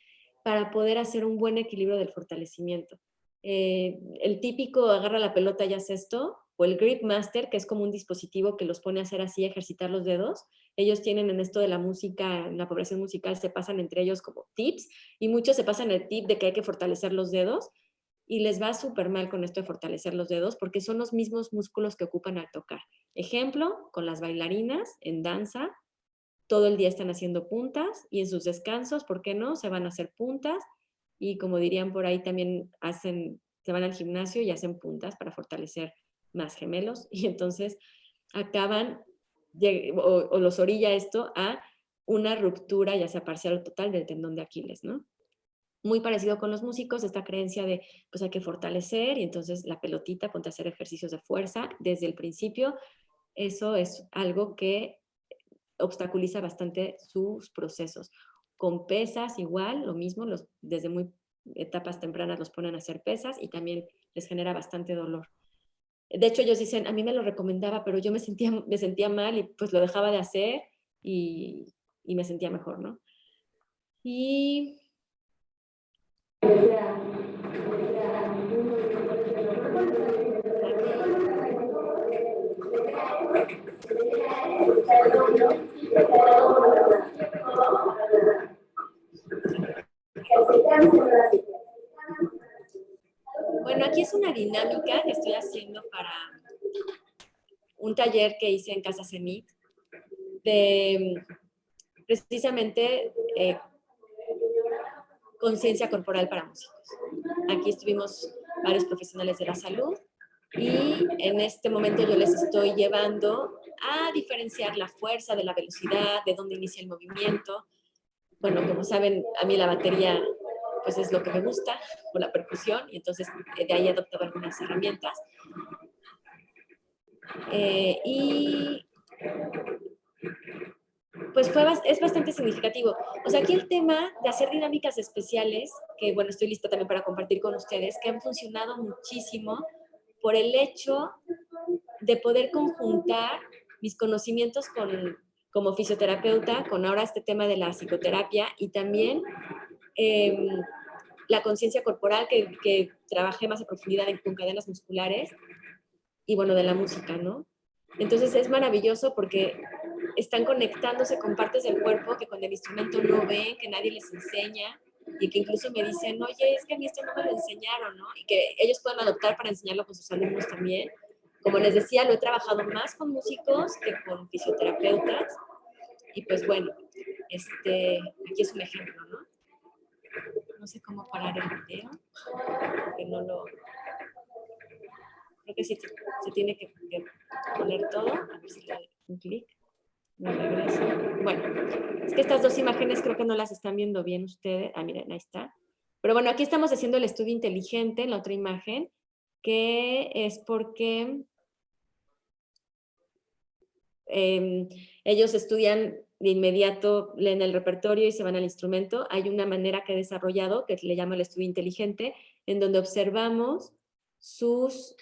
para poder hacer un buen equilibrio del fortalecimiento. El típico agarra la pelota y hace esto, o el Grip Master, que es como un dispositivo que los pone a hacer así, ejercitar los dedos. Ellos tienen en esto de la música, en la población musical, se pasan entre ellos como tips, y muchos se pasan el tip de que hay que fortalecer los dedos, y les va súper mal con esto de fortalecer los dedos, porque son los mismos músculos que ocupan al tocar. Ejemplo, con las bailarinas en danza, todo el día están haciendo puntas, y en sus descansos, ¿por qué no? Se van a hacer puntas, y como dirían por ahí, también se van al gimnasio y hacen puntas para fortalecer más gemelos, y entonces acaban, o los orilla esto a una ruptura, ya sea parcial o total, del tendón de Aquiles, ¿no? Muy parecido con los músicos, esta creencia de, pues hay que fortalecer, y entonces la pelotita, ponte a hacer ejercicios de fuerza desde el principio. Eso es algo que obstaculiza bastante sus procesos. Con pesas igual, lo mismo, desde muy etapas tempranas los ponen a hacer pesas y también les genera bastante dolor. De hecho, ellos dicen, a mí me lo recomendaba, pero yo me sentía mal y pues lo dejaba de hacer, y me sentía mejor, ¿no? Y bueno, aquí es una dinámica que estoy haciendo para un taller que hice en Casa Cenit de precisamente conciencia corporal para músicos. Aquí estuvimos varios profesionales de la salud, y en este momento yo les estoy llevando a diferenciar la fuerza de la velocidad, de dónde inicia el movimiento. Bueno, como saben, a mí la batería pues es lo que me gusta, o la percusión, y entonces de ahí he adoptado algunas herramientas. Y pues es bastante significativo. O sea, aquí el tema de hacer dinámicas especiales, que bueno, estoy lista también para compartir con ustedes, que han funcionado muchísimo por el hecho de poder conjuntar mis conocimientos como fisioterapeuta, con ahora este tema de la psicoterapia y también la conciencia corporal que trabajé más a profundidad con cadenas musculares y bueno, de la música, ¿no? Entonces es maravilloso porque están conectándose con partes del cuerpo que con el instrumento no ven, que nadie les enseña y que incluso me dicen, oye, es que a mí esto no me lo enseñaron, ¿no? Y que ellos pueden adoptar para enseñarlo con sus alumnos también. Como les decía, lo he trabajado más con músicos que con fisioterapeutas. Y pues bueno, aquí es un ejemplo, ¿no? No sé cómo parar el video, porque no lo... Creo que sí se tiene que poner todo. A ver si le doy un clic. Me regreso. Bueno, es que estas dos imágenes creo que no las están viendo bien ustedes. Ah, miren, ahí está. Pero bueno, aquí estamos haciendo el estudio inteligente en la otra imagen, que es porque ellos estudian de inmediato, leen el repertorio y se van al instrumento. Hay una manera que he desarrollado, que le llamo el estudio inteligente, en donde observamos sus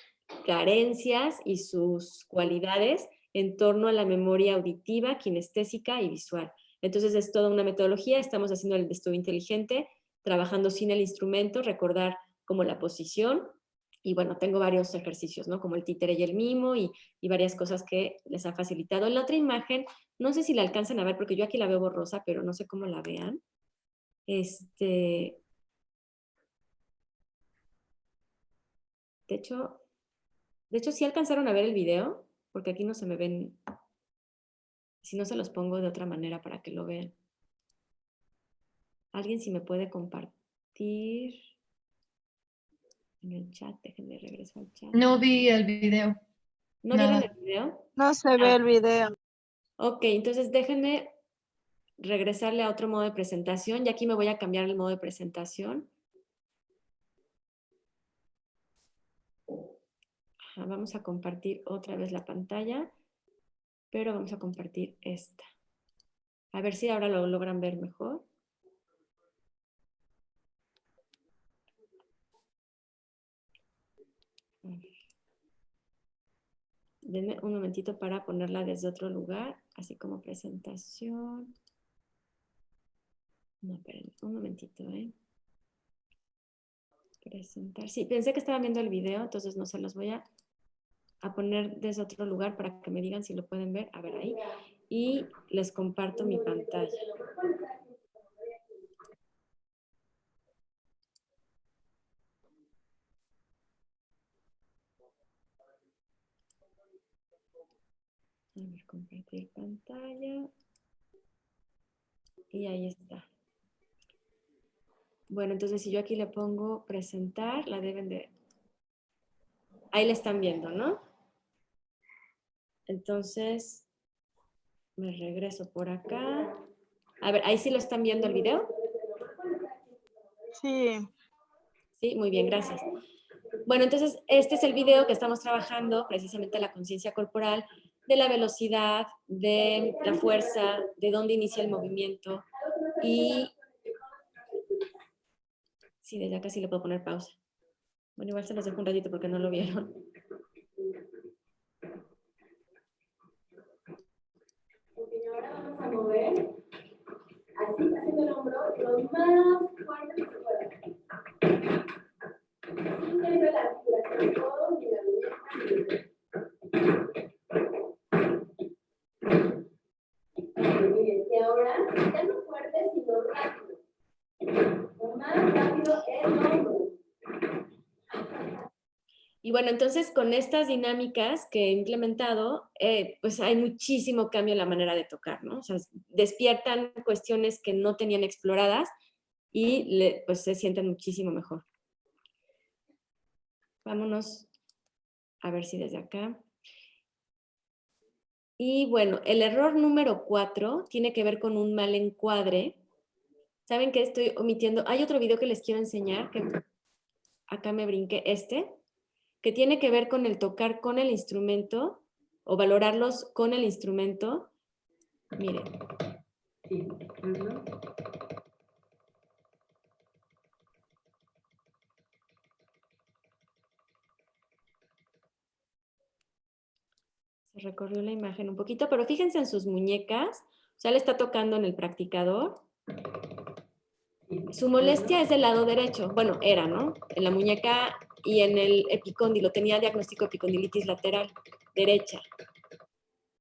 carencias y sus cualidades en torno a la memoria auditiva, kinestésica y visual. Entonces es toda una metodología, estamos haciendo el estudio inteligente, trabajando sin el instrumento, recordar como la posición, y bueno, tengo varios ejercicios, ¿no? Como el títere y el mimo y varias cosas que les ha facilitado. En la otra imagen, no sé si la alcanzan a ver, porque yo aquí la veo borrosa, pero no sé cómo la vean. De hecho, sí alcanzaron a ver el video, porque aquí no se me ven, si no se los pongo de otra manera para que lo vean. Alguien si me puede compartir en el chat, déjenme regreso al chat. No vi el video. ¿No vieron el video? No se ve el video. Ok, entonces déjenme regresarle a otro modo de presentación. Y aquí me voy a cambiar el modo de presentación. Vamos a compartir otra vez la pantalla, pero vamos a compartir esta. A ver si ahora lo logran ver mejor. Denme un momentito para ponerla desde otro lugar, así como presentación. No, esperen, un momentito, Presentar. Sí, pensé que estaban viendo el video, entonces no se los voy a poner desde otro lugar para que me digan si lo pueden ver. A ver ahí. Y les comparto mi pantalla. A ver, compartir pantalla. Y ahí está. Bueno, entonces si yo aquí le pongo presentar, la deben de... Ahí la están viendo, ¿no? Entonces, me regreso por acá. A ver, ¿ahí sí lo están viendo el video? Sí. Sí, muy bien, gracias. Bueno, entonces este es el video que estamos trabajando, precisamente la conciencia corporal, de la velocidad, de la fuerza, de dónde inicia el movimiento. Y sí, desde acá sí le puedo poner pausa. Bueno, igual se los dejo un ratito porque no lo vieron. Ahora vamos a mover, así, haciendo el hombro, lo más fuerte que se pueda. Siempre la articulación de todo, ni la muñeca, muy bien, y ahora, ya no fuerte, sino rápido. Lo más rápido el hombro. Y bueno, entonces con estas dinámicas que he implementado, pues hay muchísimo cambio en la manera de tocar, ¿no? O sea, despiertan cuestiones que no tenían exploradas y pues se sienten muchísimo mejor. Vámonos a ver si desde acá. Y bueno, el error número 4 tiene que ver con un mal encuadre. ¿Saben qué estoy omitiendo? Hay otro video que les quiero enseñar, que acá me brinqué que tiene que ver con el tocar con el instrumento o valorarlos con el instrumento. Miren. Sí, Se recorrió la imagen un poquito, pero fíjense en sus muñecas. O sea, le está tocando en el practicador. Su molestia es del lado derecho. Bueno, era, ¿no? En la muñeca y en el epicóndilo. Tenía diagnóstico de epicondilitis lateral derecha.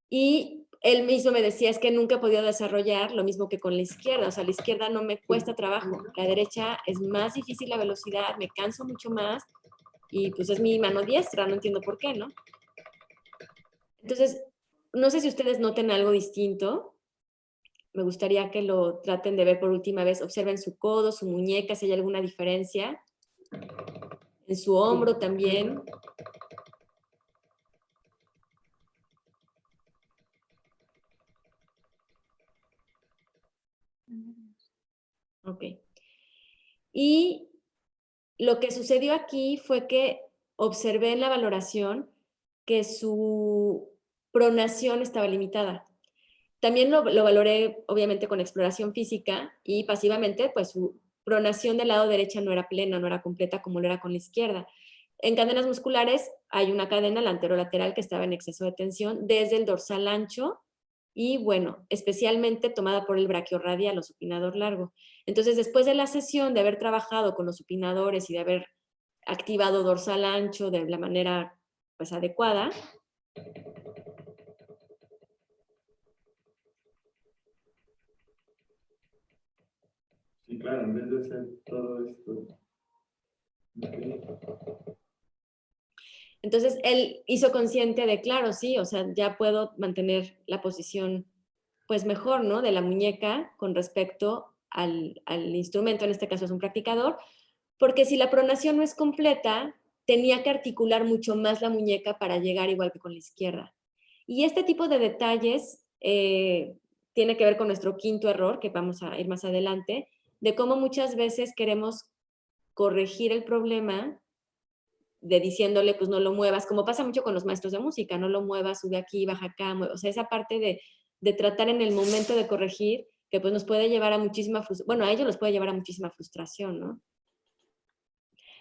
Y él mismo me decía, es que nunca he podido desarrollar lo mismo que con la izquierda. O sea, la izquierda no me cuesta trabajo. La derecha es más difícil la velocidad, me canso mucho más. Y pues es mi mano diestra, no entiendo por qué, ¿no? Entonces, no sé si ustedes noten algo distinto. Me gustaría que lo traten de ver por última vez. Observen su codo, su muñeca, si hay alguna diferencia. En su hombro también. Ok. Y lo que sucedió aquí fue que observé en la valoración que su pronación estaba limitada. También lo valoré, obviamente, con exploración física y pasivamente, pues su pronación del lado derecha no era plena, no era completa como lo era con la izquierda. En cadenas musculares hay una cadena, la anterolateral, que estaba en exceso de tensión desde el dorsal ancho y, bueno, especialmente tomada por el braquiorradial o supinador largo. Entonces, después de la sesión, de haber trabajado con los supinadores y de haber activado dorsal ancho de la manera, pues, adecuada, sí, claro, en vez de hacer todo esto. Okay. entonces él hizo consciente de, claro, sí, o sea, ya puedo mantener la posición pues mejor, ¿no? De la muñeca con respecto al instrumento, en este caso es un practicador, porque si la pronación no es completa, tenía que articular mucho más la muñeca para llegar igual que con la izquierda. Y este tipo de detalles tiene que ver con nuestro quinto error, que vamos a ir más adelante, de cómo muchas veces queremos corregir el problema de diciéndole, pues no lo muevas, como pasa mucho con los maestros de música, no lo muevas, sube aquí, baja acá, o sea, esa parte de tratar en el momento de corregir, que pues nos puede llevar a muchísima frustración, bueno, a ellos los puede llevar a muchísima frustración, ¿no?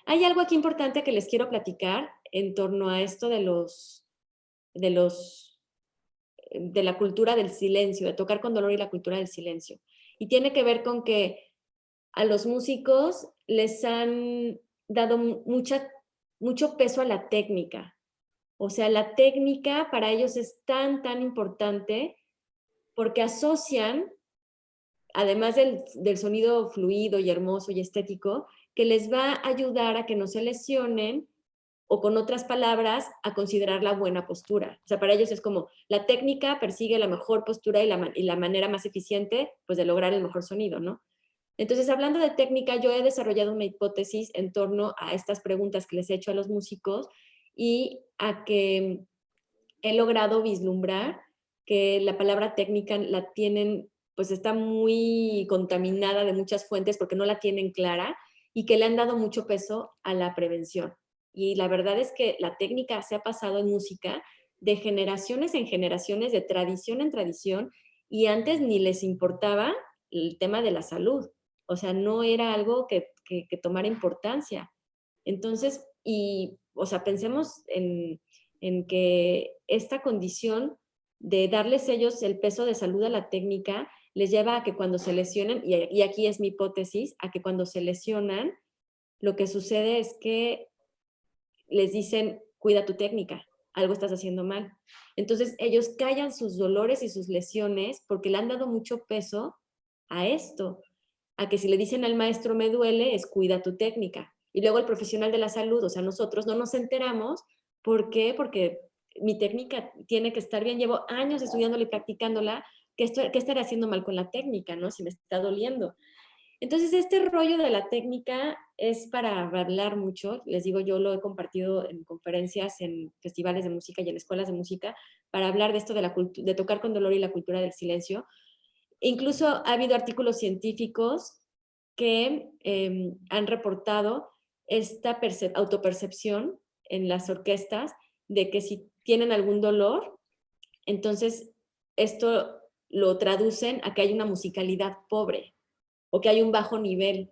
Hay algo aquí importante que les quiero platicar en torno a esto de los, de la cultura del silencio, de tocar con dolor y la cultura del silencio. Y tiene que ver con que a los músicos les han dado mucho peso a la técnica. O sea, la técnica para ellos es tan importante porque asocian, además del sonido fluido y hermoso y estético, que les va a ayudar a que no se lesionen o con otras palabras, a considerar la buena postura. O sea, para ellos es como la técnica persigue la mejor postura y la manera más eficiente pues, de lograr el mejor sonido, ¿no? Entonces, hablando de técnica, yo he desarrollado una hipótesis en torno a estas preguntas que les he hecho a los músicos y a que he logrado vislumbrar que la palabra técnica la tienen, pues está muy contaminada de muchas fuentes porque no la tienen clara y que le han dado mucho peso a la prevención. Y la verdad es que la técnica se ha pasado en música de generaciones en generaciones, de tradición en tradición, y antes ni les importaba el tema de la salud. O sea, no era algo que tomara importancia. Entonces, o sea, pensemos en que esta condición de darles ellos el peso de salud a la técnica les lleva a que cuando se lesionen, y aquí es mi hipótesis, a que cuando se lesionan, lo que sucede es que les dicen, cuida tu técnica, algo estás haciendo mal. Entonces ellos callan sus dolores y sus lesiones porque le han dado mucho peso a esto, a que si le dicen al maestro me duele, es cuida tu técnica. Y luego el profesional de la salud, o sea, nosotros no nos enteramos. ¿Por qué? Porque mi técnica tiene que estar bien. Llevo años estudiándola y practicándola. ¿Qué estaré haciendo mal con la técnica, no? Si me está doliendo. Entonces, este rollo de la técnica es para hablar mucho. Les digo, yo lo he compartido en conferencias, en festivales de música y en escuelas de música, para hablar de esto de tocar con dolor y la cultura del silencio. Incluso ha habido artículos científicos que han reportado esta autopercepción en las orquestas de que si tienen algún dolor, entonces esto lo traducen a que hay una musicalidad pobre o que hay un bajo nivel.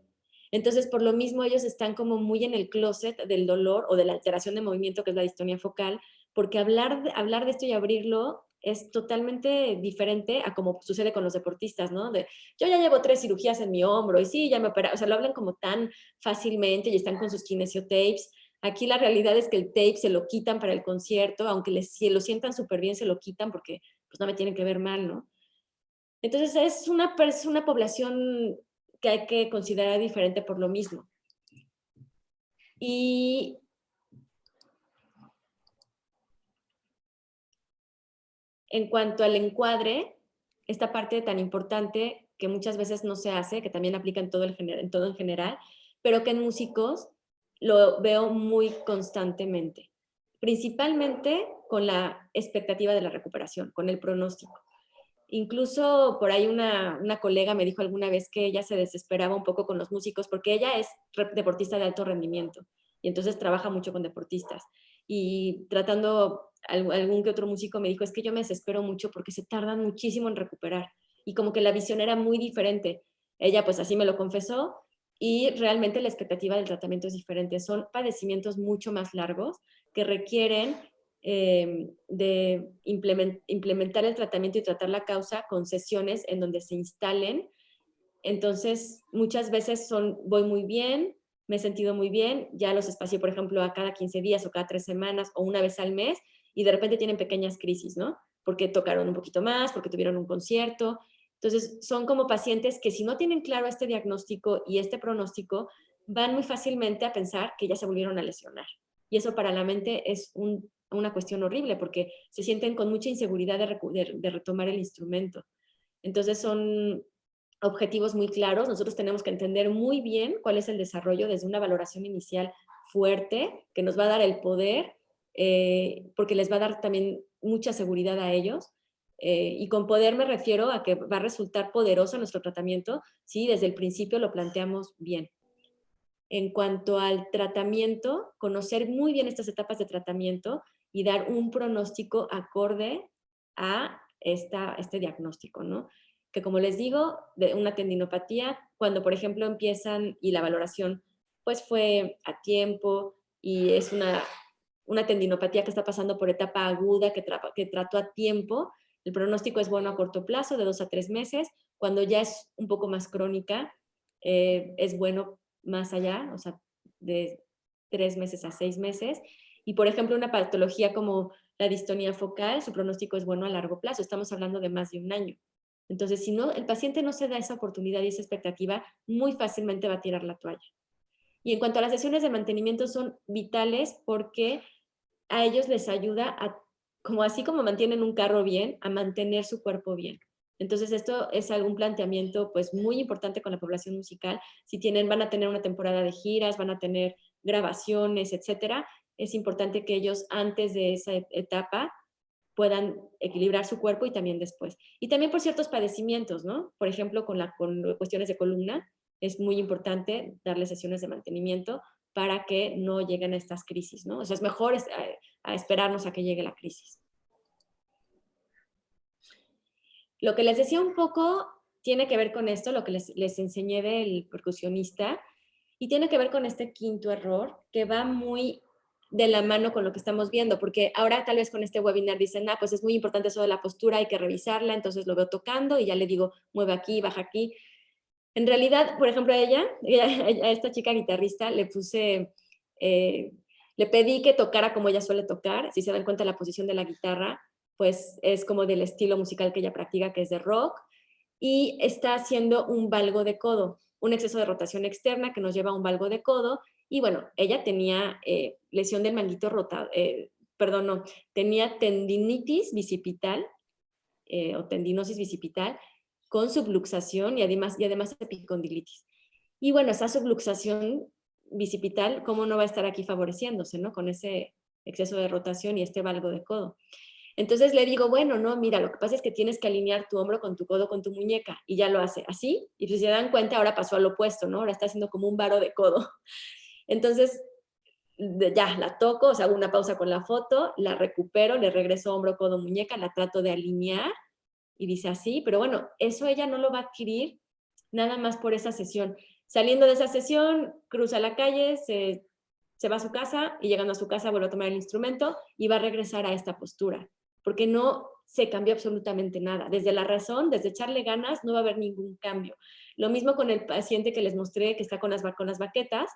Entonces, por lo mismo, ellos están como muy en el closet del dolor o de la alteración de movimiento, que es la distonía focal, porque hablar de esto y abrirlo es totalmente diferente a como sucede con los deportistas, ¿no? De, yo ya llevo 3 cirugías en mi hombro y sí, ya me operaron. O sea, lo hablan como tan fácilmente y están con sus kinesiotapes. Aquí la realidad es que el tape se lo quitan para el concierto, aunque si lo sientan súper bien, se lo quitan porque pues no me tienen que ver mal, ¿no? Entonces es una población que hay que considerar diferente por lo mismo. Y en cuanto al encuadre, esta parte tan importante que muchas veces no se hace, que también aplica en todo en general, pero que en músicos lo veo muy constantemente, principalmente con la expectativa de la recuperación, con el pronóstico. Incluso por ahí una colega me dijo alguna vez que ella se desesperaba un poco con los músicos porque ella es deportista de alto rendimiento y entonces trabaja mucho con deportistas. Y tratando algún que otro músico me dijo, es que yo me desespero mucho porque se tardan muchísimo en recuperar. Y como que la visión era muy diferente. Ella pues así me lo confesó y realmente la expectativa del tratamiento es diferente. Son padecimientos mucho más largos que requieren de implementar el tratamiento y tratar la causa con sesiones en donde se instalen. Entonces, muchas veces voy muy bien, me he sentido muy bien, ya los espacio, por ejemplo, a cada 15 días o cada 3 semanas o una vez al mes, y de repente tienen pequeñas crisis, ¿no? Porque tocaron un poquito más, porque tuvieron un concierto. Entonces, son como pacientes que si no tienen claro este diagnóstico y este pronóstico, van muy fácilmente a pensar que ya se volvieron a lesionar. Y eso para la mente es una cuestión horrible porque se sienten con mucha inseguridad de retomar el instrumento. Entonces son objetivos muy claros. Nosotros tenemos que entender muy bien cuál es el desarrollo desde una valoración inicial fuerte que nos va a dar el poder, porque les va a dar también mucha seguridad a ellos. Y con poder me refiero a que va a resultar poderoso nuestro tratamiento si desde el principio lo planteamos bien. En cuanto al tratamiento, conocer muy bien estas etapas de tratamiento y dar un pronóstico acorde a este diagnóstico, ¿no? Que como les digo, de una tendinopatía, cuando por ejemplo empiezan y la valoración pues fue a tiempo y es una tendinopatía que está pasando por etapa aguda, que trató a tiempo, el pronóstico es bueno a corto plazo, de 2 a 3 meses. Cuando ya es un poco más crónica, es bueno más allá, o sea, de 3 meses a 6 meses. Y, por ejemplo, una patología como la distonía focal, su pronóstico es bueno a largo plazo. Estamos hablando de más de un año. Entonces, si no, el paciente no se da esa oportunidad y esa expectativa, muy fácilmente va a tirar la toalla. Y en cuanto a las sesiones de mantenimiento, son vitales porque a ellos les ayuda a, como así como mantienen un carro bien, a mantener su cuerpo bien. Entonces esto es algún planteamiento pues muy importante con la población musical. Si van a tener una temporada de giras, van a tener grabaciones, etcétera, es importante que ellos antes de esa etapa puedan equilibrar su cuerpo y también después. Y también por ciertos padecimientos, ¿no? Por ejemplo, con cuestiones de columna, es muy importante darle sesiones de mantenimiento para que no lleguen a estas crisis, ¿no? O sea, es mejor a esperarnos a que llegue la crisis. Lo que les decía un poco tiene que ver con esto, lo que les enseñé del percusionista, y tiene que ver con este quinto error que va muy de la mano con lo que estamos viendo, porque ahora tal vez con este webinar dicen, pues es muy importante eso de la postura, hay que revisarla, entonces lo veo tocando y ya le digo, mueve aquí, baja aquí. En realidad, por ejemplo, a esta chica guitarrista le pedí que tocara como ella suele tocar. Si se dan cuenta, la posición de la guitarra, pues es como del estilo musical que ella practica, que es de rock, y está haciendo un valgo de codo, un exceso de rotación externa que nos lleva a un valgo de codo. Y bueno, ella tenía lesión del manguito rotado, perdón, no, tenía tendinitis bicipital o tendinosis bicipital con subluxación y además epicondilitis. Y bueno, esa subluxación bicipital, ¿cómo no va a estar aquí favoreciéndose, ¿no? Con ese exceso de rotación y este valgo de codo. Entonces le digo, bueno, no, mira, lo que pasa es que tienes que alinear tu hombro con tu codo, con tu muñeca, y ya lo hace así, y si se dan cuenta, ahora pasó al opuesto, ¿no? Ahora está haciendo como un varo de codo. Entonces, ya, la toco, o sea, hago una pausa con la foto, la recupero, le regreso hombro, codo, muñeca, la trato de alinear, y dice así, pero bueno, eso ella no lo va a adquirir nada más por esa sesión. Saliendo de esa sesión, cruza la calle, se va a su casa y llegando a su casa vuelve a tomar el instrumento y va a regresar a esta postura, porque no se cambió absolutamente nada. Desde la razón, desde echarle ganas, no va a haber ningún cambio. Lo mismo con el paciente que les mostré que está con las baquetas.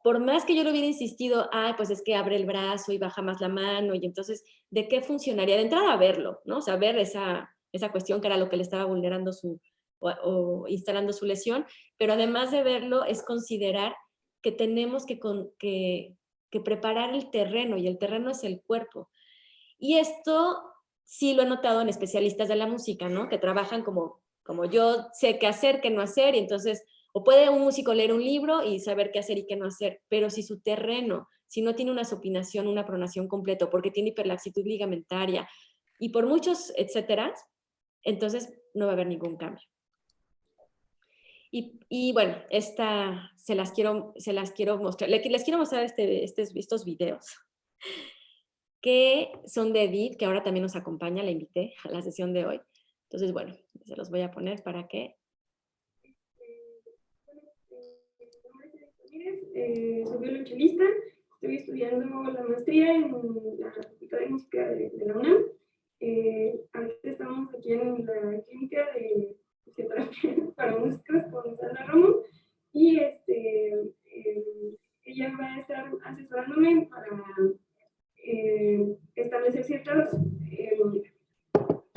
Por más que yo le hubiera insistido, pues es que abre el brazo y baja más la mano, y entonces, ¿de qué funcionaría? De entrada, verlo, ¿no? O sea, ver esa cuestión que era lo que le estaba vulnerando o instalando su lesión, pero además de verlo, es considerar que tenemos que preparar el terreno, y el terreno es el cuerpo. Y esto sí lo he notado en especialistas de la música, ¿no? Que trabajan como yo sé qué hacer, qué no hacer, y entonces, o puede un músico leer un libro y saber qué hacer y qué no hacer, pero si su terreno, si no tiene una supinación, una pronación completa, porque tiene hiperlaxitud ligamentaria, y por muchos etcétera, entonces no va a haber ningún cambio. Y bueno, se las quiero mostrar. Les quiero mostrar estos videos que son de Edith, que ahora también nos acompaña, la invité a la sesión de hoy. Entonces, bueno, se los voy a poner para que... Soy violonchelista, estoy estudiando la maestría en la Facultad de Música de la UNAM. Ahorita estamos aquí en la clínica de fisioterapia para músicos con Sandra Romo, y ella va a estar asesorándome para establecer ciertas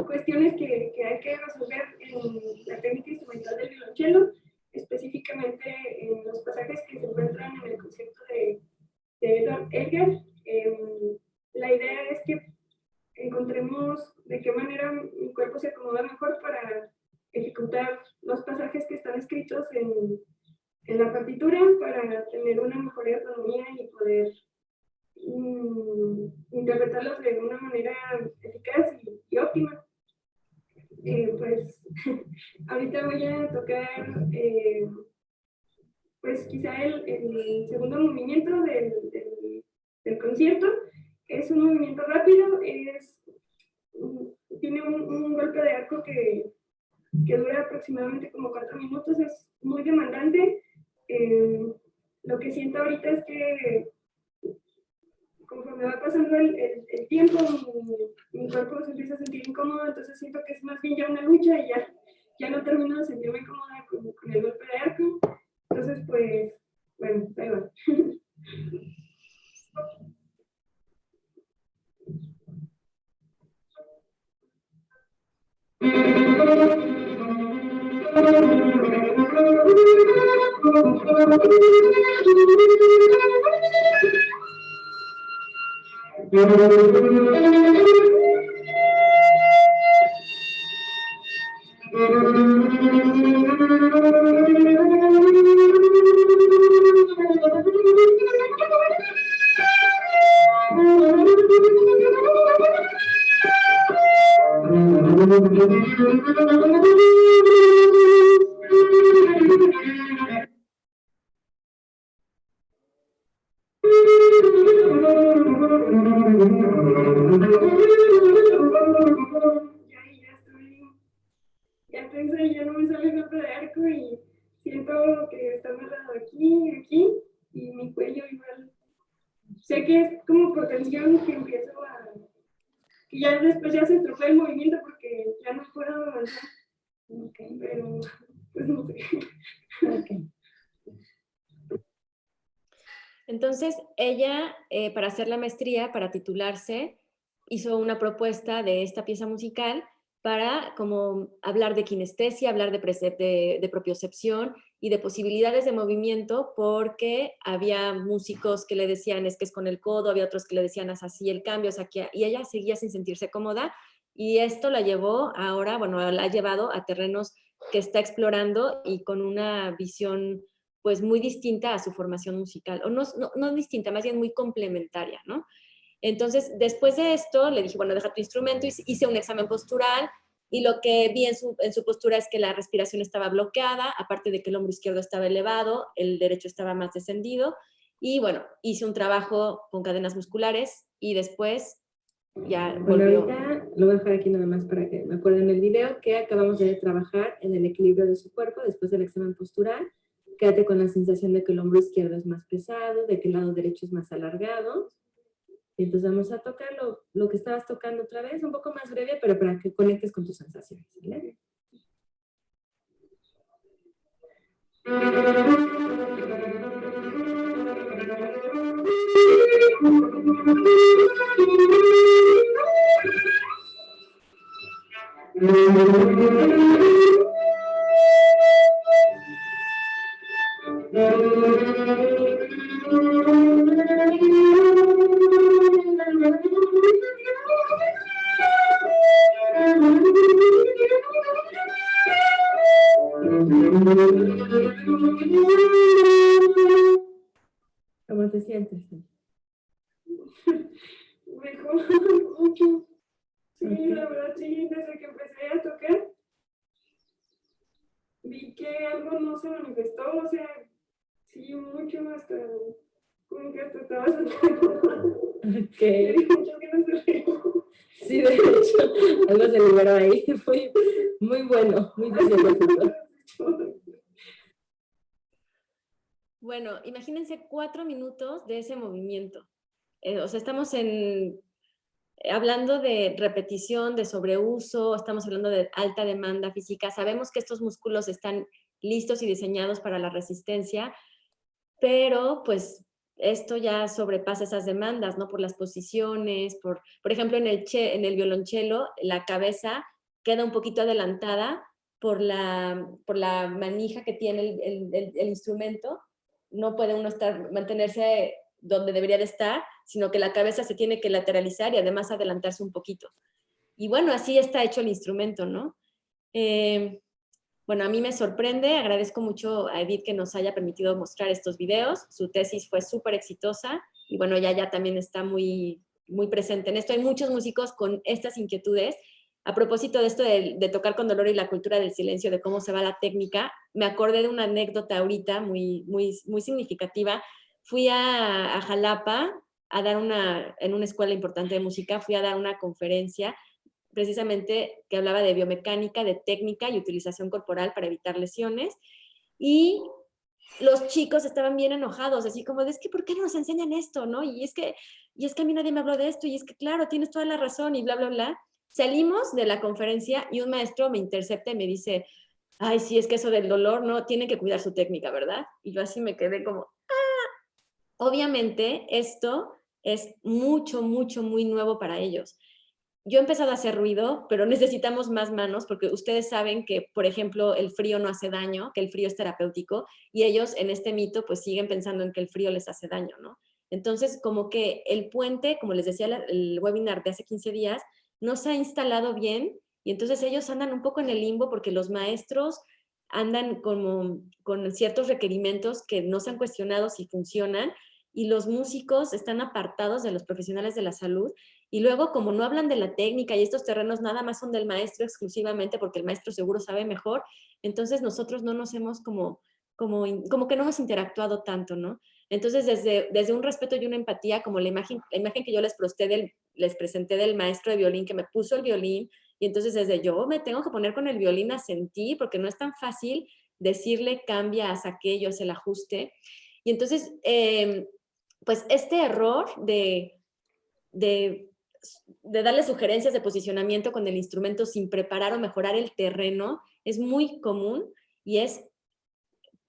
cuestiones que hay que resolver en la técnica instrumental del violonchelo, específicamente en los pasajes que se encuentran en el concierto de Edward Elgar. La idea es que encontremos de qué manera mi cuerpo se acomoda mejor para ejecutar los pasajes que están escritos en la partitura, para tener una mejor autonomía y poder interpretarlos de una manera eficaz y óptima. Pues ahorita voy a tocar pues quizá el segundo movimiento del concierto. Es un movimiento rápido, tiene un golpe de arco que dura aproximadamente como 4 minutos, es muy demandante. Lo que siento ahorita es que conforme va pasando el tiempo, mi cuerpo se empieza a sentir incómodo, entonces siento que es más bien ya una lucha y ya no termino de sentirme cómoda con el golpe de arco. Entonces, pues, bueno, ahí va. Ya pensé, ya no me sale el golpe de arco y siento que está amarrado aquí, y mi cuello igual. Sé que es como por tensión que empiezo que ya después ya se estropea el movimiento porque ya no puedo avanzar. Okay. Pero, pues no sé. Okay. Entonces, ella, para hacer la maestría, para titularse, hizo una propuesta de esta pieza musical para como hablar de kinestesia, hablar de propiocepción y de posibilidades de movimiento, porque había músicos que le decían es que es con el codo, había otros que le decían haz así el cambio, o sea, y ella seguía sin sentirse cómoda, y esto la llevó ahora, bueno, la ha llevado a terrenos que está explorando y con una visión pues muy distinta a su formación musical, o no distinta, más bien muy complementaria, ¿no? Entonces, después de esto, le dije, bueno, deja tu instrumento, y hice un examen postural, y lo que vi en su postura es que la respiración estaba bloqueada, aparte de que el hombro izquierdo estaba elevado, el derecho estaba más descendido, y bueno, hice un trabajo con cadenas musculares, y después ya Bueno, volvió. ahorita lo voy a dejar aquí nada más para que me acuerden el video que acabamos de trabajar en el equilibrio de su cuerpo después del examen postural. Quédate con la sensación de que el hombro izquierdo es más pesado, de que el lado derecho es más alargado. Y entonces vamos a tocar lo que estabas tocando otra vez, un poco más breve, pero para que conectes con tus sensaciones, ¿vale? ¿Cómo te sientes? Mejor, mucho. Sí, Ok. la verdad, sí, desde que empecé a tocar, vi que algo no se manifestó, o sea, sí, mucho, hasta, como que hasta estaba saltando. Ok. Tenía mucho que no se reía. Sí, de hecho, algo se liberó ahí. Muy, muy bueno, muy fisiológico. Bueno, imagínense 4 minutos de ese movimiento. O sea, estamos hablando de repetición, de sobreuso, estamos hablando de alta demanda física. Sabemos que estos músculos están listos y diseñados para la resistencia, pero pues esto ya sobrepasa esas demandas, ¿no? Por las posiciones, por ejemplo, en el violonchelo, la cabeza queda un poquito adelantada por la manija que tiene el instrumento. No puede uno mantenerse donde debería de estar, sino que la cabeza se tiene que lateralizar y además adelantarse un poquito. Y bueno, así está hecho el instrumento, ¿no? Bueno, a mí me sorprende, agradezco mucho a Edith que nos haya permitido mostrar estos videos. Su tesis fue súper exitosa y bueno, ya también está muy, muy presente en esto. Hay muchos músicos con estas inquietudes. A propósito de esto de tocar con dolor y la cultura del silencio, de cómo se va la técnica, me acordé de una anécdota ahorita muy, muy, muy significativa. Fui a Jalapa a dar en una escuela importante de música, fui a dar una conferencia precisamente que hablaba de biomecánica, de técnica y utilización corporal para evitar lesiones. Y los chicos estaban bien enojados, así como, es que ¿por qué no nos enseñan esto? ¿No? Y es que a mí nadie me habló de esto, y es que claro, tienes toda la razón, y bla, bla, bla. Salimos de la conferencia y un maestro me intercepta y me dice, ay, sí, es que eso del dolor, no, tiene que cuidar su técnica, ¿verdad? Y yo así me quedé como, obviamente esto es mucho, mucho, muy nuevo para ellos. Yo he empezado a hacer ruido, pero necesitamos más manos porque ustedes saben que, por ejemplo, el frío no hace daño, que el frío es terapéutico, y ellos en este mito pues siguen pensando en que el frío les hace daño, ¿no? Entonces, como que el puente, como les decía el webinar de hace 15 días, no se ha instalado bien y entonces ellos andan un poco en el limbo porque los maestros andan como con ciertos requerimientos que no se han cuestionado si funcionan y los músicos están apartados de los profesionales de la salud. Y luego, como no hablan de la técnica y estos terrenos nada más son del maestro exclusivamente, porque el maestro seguro sabe mejor, entonces nosotros no nos hemos como que no hemos interactuado tanto, ¿no? Entonces, desde un respeto y una empatía, como la imagen que yo les presenté del maestro de violín que me puso el violín, y entonces desde yo me tengo que poner con el violín a sentir, porque no es tan fácil decirle cambia, haz aquello, haz el ajuste. Y entonces, pues este error de darle sugerencias de posicionamiento con el instrumento sin preparar o mejorar el terreno es muy común y es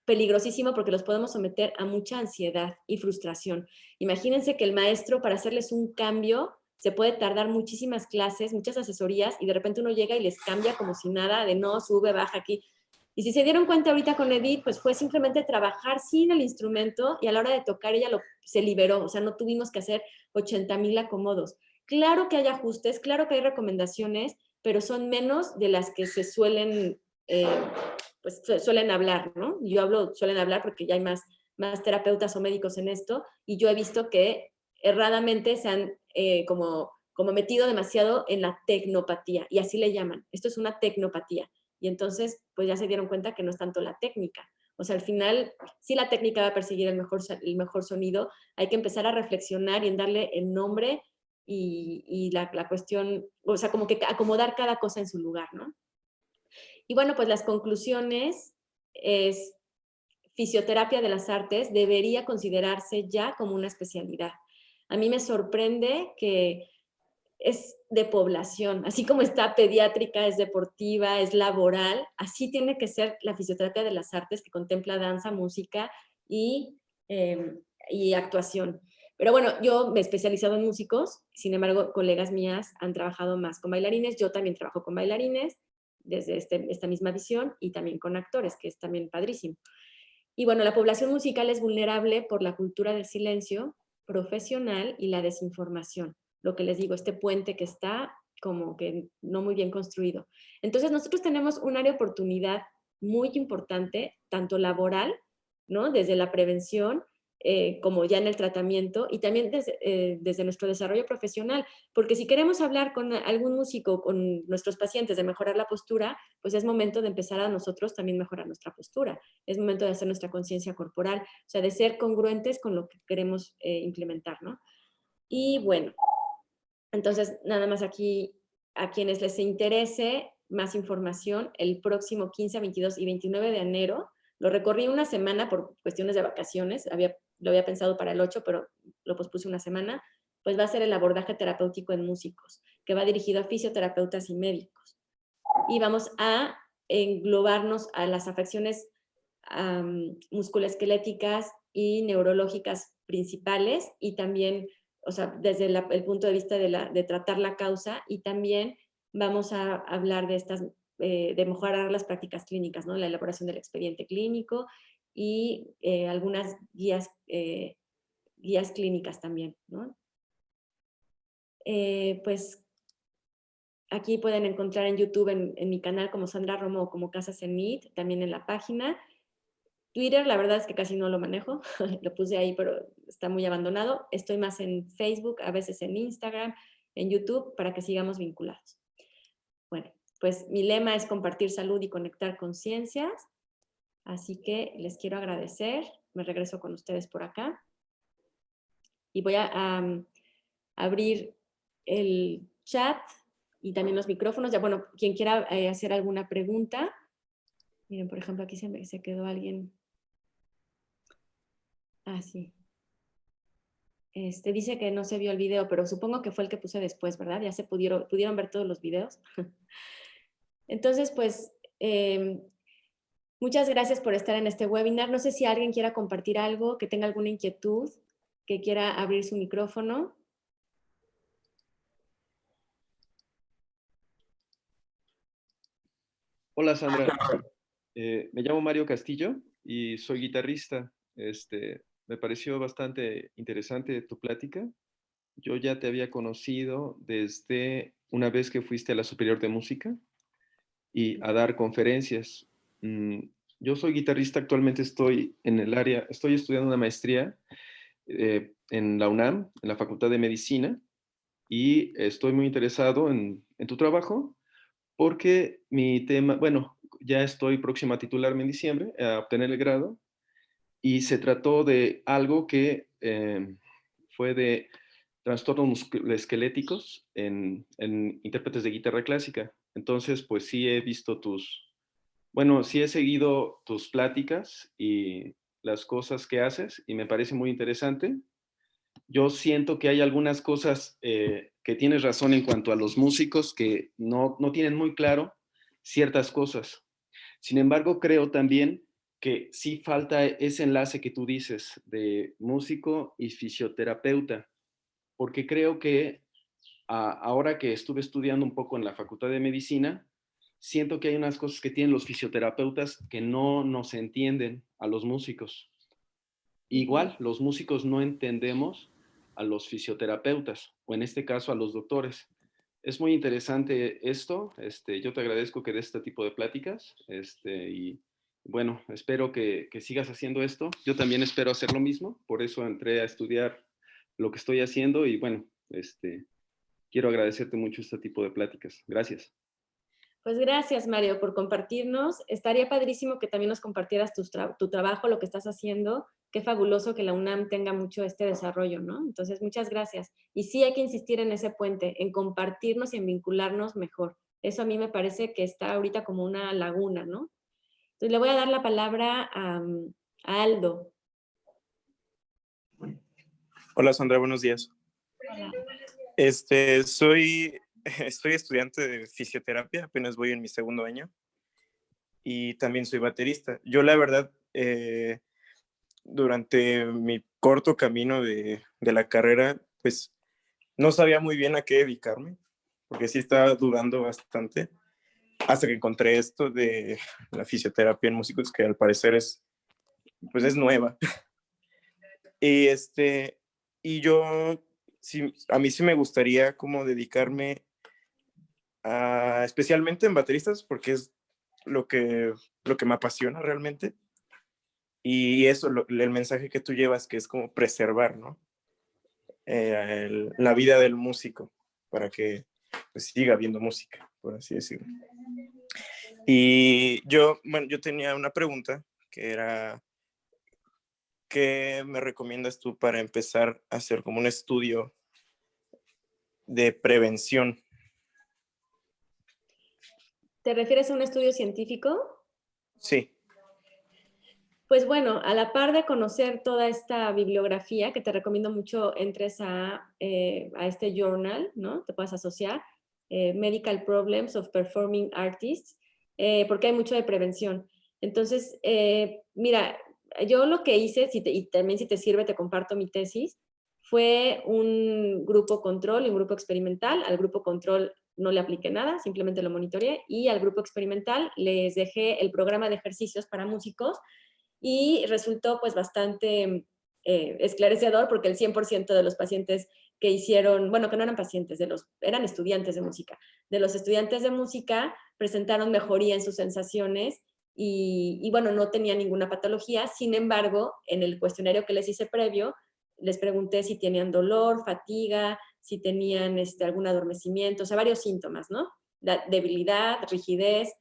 peligrosísimo porque los podemos someter a mucha ansiedad y frustración. Imagínense que el maestro, para hacerles un cambio, se puede tardar muchísimas clases, muchas asesorías, y de repente uno llega y les cambia como si nada, de no, sube, baja aquí. Y si se dieron cuenta ahorita con Edith, pues fue simplemente trabajar sin el instrumento y a la hora de tocar ella se liberó, o sea, no tuvimos que hacer 80,000 acomodos. Claro que hay ajustes, claro que hay recomendaciones, pero son menos de las que se suelen pues suelen hablar, ¿no? Yo hablo, suelen hablar porque ya hay más terapeutas o médicos en esto, y yo he visto que erradamente se han como metido demasiado en la tecnopatía, y así le llaman. Esto es una tecnopatía. Y entonces, pues ya se dieron cuenta que no es tanto la técnica. O sea, al final, si la técnica va a perseguir el mejor sonido, hay que empezar a reflexionar y en darle el nombre y la cuestión, o sea, como que acomodar cada cosa en su lugar, ¿no? Y bueno, pues las conclusiones es, fisioterapia de las artes debería considerarse ya como una especialidad. A mí me sorprende que es de población, así como está pediátrica, es deportiva, es laboral, así tiene que ser la fisioterapia de las artes, que contempla danza, música y actuación. Pero bueno, yo me he especializado en músicos, sin embargo, colegas mías han trabajado más con bailarines, yo también trabajo con bailarines desde esta misma visión y también con actores, que es también padrísimo. Y bueno, la población musical es vulnerable por la cultura del silencio profesional y la desinformación. Lo que les digo, este puente que está como que no muy bien construido. Entonces, nosotros tenemos un área de oportunidad muy importante, tanto laboral, ¿no? Desde la prevención, como ya en el tratamiento, y también desde nuestro desarrollo profesional, porque si queremos hablar con algún músico, con nuestros pacientes de mejorar la postura, pues es momento de empezar a nosotros también mejorar nuestra postura, es momento de hacer nuestra conciencia corporal, o sea, de ser congruentes con lo que queremos implementar, ¿no? Y bueno, entonces nada más aquí, a quienes les interese más información, el próximo 15, 22 y 29 de enero, lo recorrí una semana por cuestiones de vacaciones, lo había pensado para el 8, pero lo pospuse una semana, pues va a ser el abordaje terapéutico en músicos, que va dirigido a fisioterapeutas y médicos. Y vamos a englobarnos a las afecciones musculoesqueléticas y neurológicas principales, y también, o sea, desde el punto de vista de tratar la causa, y también vamos a hablar de mejorar las prácticas clínicas, ¿no? La elaboración del expediente clínico y algunas guías clínicas también, ¿no? Pues aquí pueden encontrar en YouTube, en mi canal como Sandra Romo o como Casa Cenit, también en la página. Twitter, la verdad es que casi no lo manejo, lo puse ahí, pero está muy abandonado. Estoy más en Facebook, a veces en Instagram, en YouTube, para que sigamos vinculados. Bueno, pues mi lema es compartir salud y conectar conciencias, así que les quiero agradecer. Me regreso con ustedes por acá. Y voy a abrir el chat y también los micrófonos. Ya, bueno, quien quiera hacer alguna pregunta. Miren, por ejemplo, aquí se quedó alguien. Ah, sí. Dice que no se vio el video, pero supongo que fue el que puse después, ¿verdad? Ya se pudieron ver todos los videos. Entonces, pues, muchas gracias por estar en este webinar. No sé si alguien quiera compartir algo, que tenga alguna inquietud, que quiera abrir su micrófono. Hola Sandra, me llamo Mario Castillo y soy guitarrista. Me pareció bastante interesante tu plática. Yo ya te había conocido desde una vez que fuiste a la Superior de Música y a dar conferencias. Mm, Yo soy guitarrista, actualmente estoy en el área, estoy estudiando una maestría en la UNAM, en la Facultad de Medicina, y estoy muy interesado en tu trabajo porque mi tema, bueno, ya estoy próximo a titularme en diciembre, a obtener el grado, y se trató de algo que fue de trastornos musculoesqueléticos en intérpretes de guitarra clásica. Entonces, pues sí he visto bueno, sí he seguido tus pláticas y las cosas que haces, y me parece muy interesante. Yo siento que hay algunas cosas que tienes razón en cuanto a los músicos que no tienen muy claro ciertas cosas. Sin embargo, creo también que sí falta ese enlace que tú dices de músico y fisioterapeuta, porque creo que ahora que estuve estudiando un poco en la Facultad de Medicina, siento que hay unas cosas que tienen los fisioterapeutas que no nos entienden a los músicos. Igual, los músicos no entendemos a los fisioterapeutas, o en este caso a los doctores. Es muy interesante esto. Yo te agradezco que des este tipo de pláticas. Y bueno, espero que sigas haciendo esto. Yo también espero hacer lo mismo, por eso entré a estudiar lo que estoy haciendo y bueno, quiero agradecerte mucho este tipo de pláticas. Gracias. Pues gracias, Mario, por compartirnos. Estaría padrísimo que también nos compartieras tu trabajo, lo que estás haciendo. Qué fabuloso que la UNAM tenga mucho este desarrollo, ¿no? Entonces, muchas gracias. Y sí hay que insistir en ese puente, en compartirnos y en vincularnos mejor. Eso a mí me parece que está ahorita como una laguna, ¿no? Entonces, le voy a dar la palabra a Aldo. Hola Sandra, buenos días. Hola. Estoy estudiante de fisioterapia, apenas voy en mi segundo año y también soy baterista. Yo la verdad, durante mi corto camino de la carrera, pues no sabía muy bien a qué dedicarme, porque sí estaba dudando bastante, hasta que encontré esto de la fisioterapia en músicos, que al parecer pues es nueva. Y y yo, sí, a mí sí me gustaría como dedicarme especialmente en bateristas, porque es lo que me apasiona realmente. Y eso, el mensaje que tú llevas, que es como preservar, ¿no? La vida del músico, para que pues, siga habiendo música, por así decirlo. Y yo tenía una pregunta que era, ¿qué me recomiendas tú para empezar a hacer como un estudio de prevención? ¿Te refieres a un estudio científico? Sí. Pues bueno, a la par de conocer toda esta bibliografía, que te recomiendo mucho entres a este journal, ¿no? Te puedes asociar, Medical Problems of Performing Artists, porque hay mucho de prevención. Entonces, mira, yo lo que hice, y también si te sirve, te comparto mi tesis, fue un grupo control y un grupo experimental. Al grupo control no le apliqué nada, simplemente lo monitoreé, y al grupo experimental les dejé el programa de ejercicios para músicos, y resultó pues bastante esclarecedor, porque el 100% de los pacientes que hicieron, bueno, que no eran pacientes, eran estudiantes de música. De los estudiantes de música presentaron mejoría en sus sensaciones y bueno, no tenían ninguna patología. Sin embargo, en el cuestionario que les hice previo, les pregunté si tenían dolor, fatiga, si tenían algún adormecimiento, o sea, varios síntomas, ¿no? La debilidad, rigidez.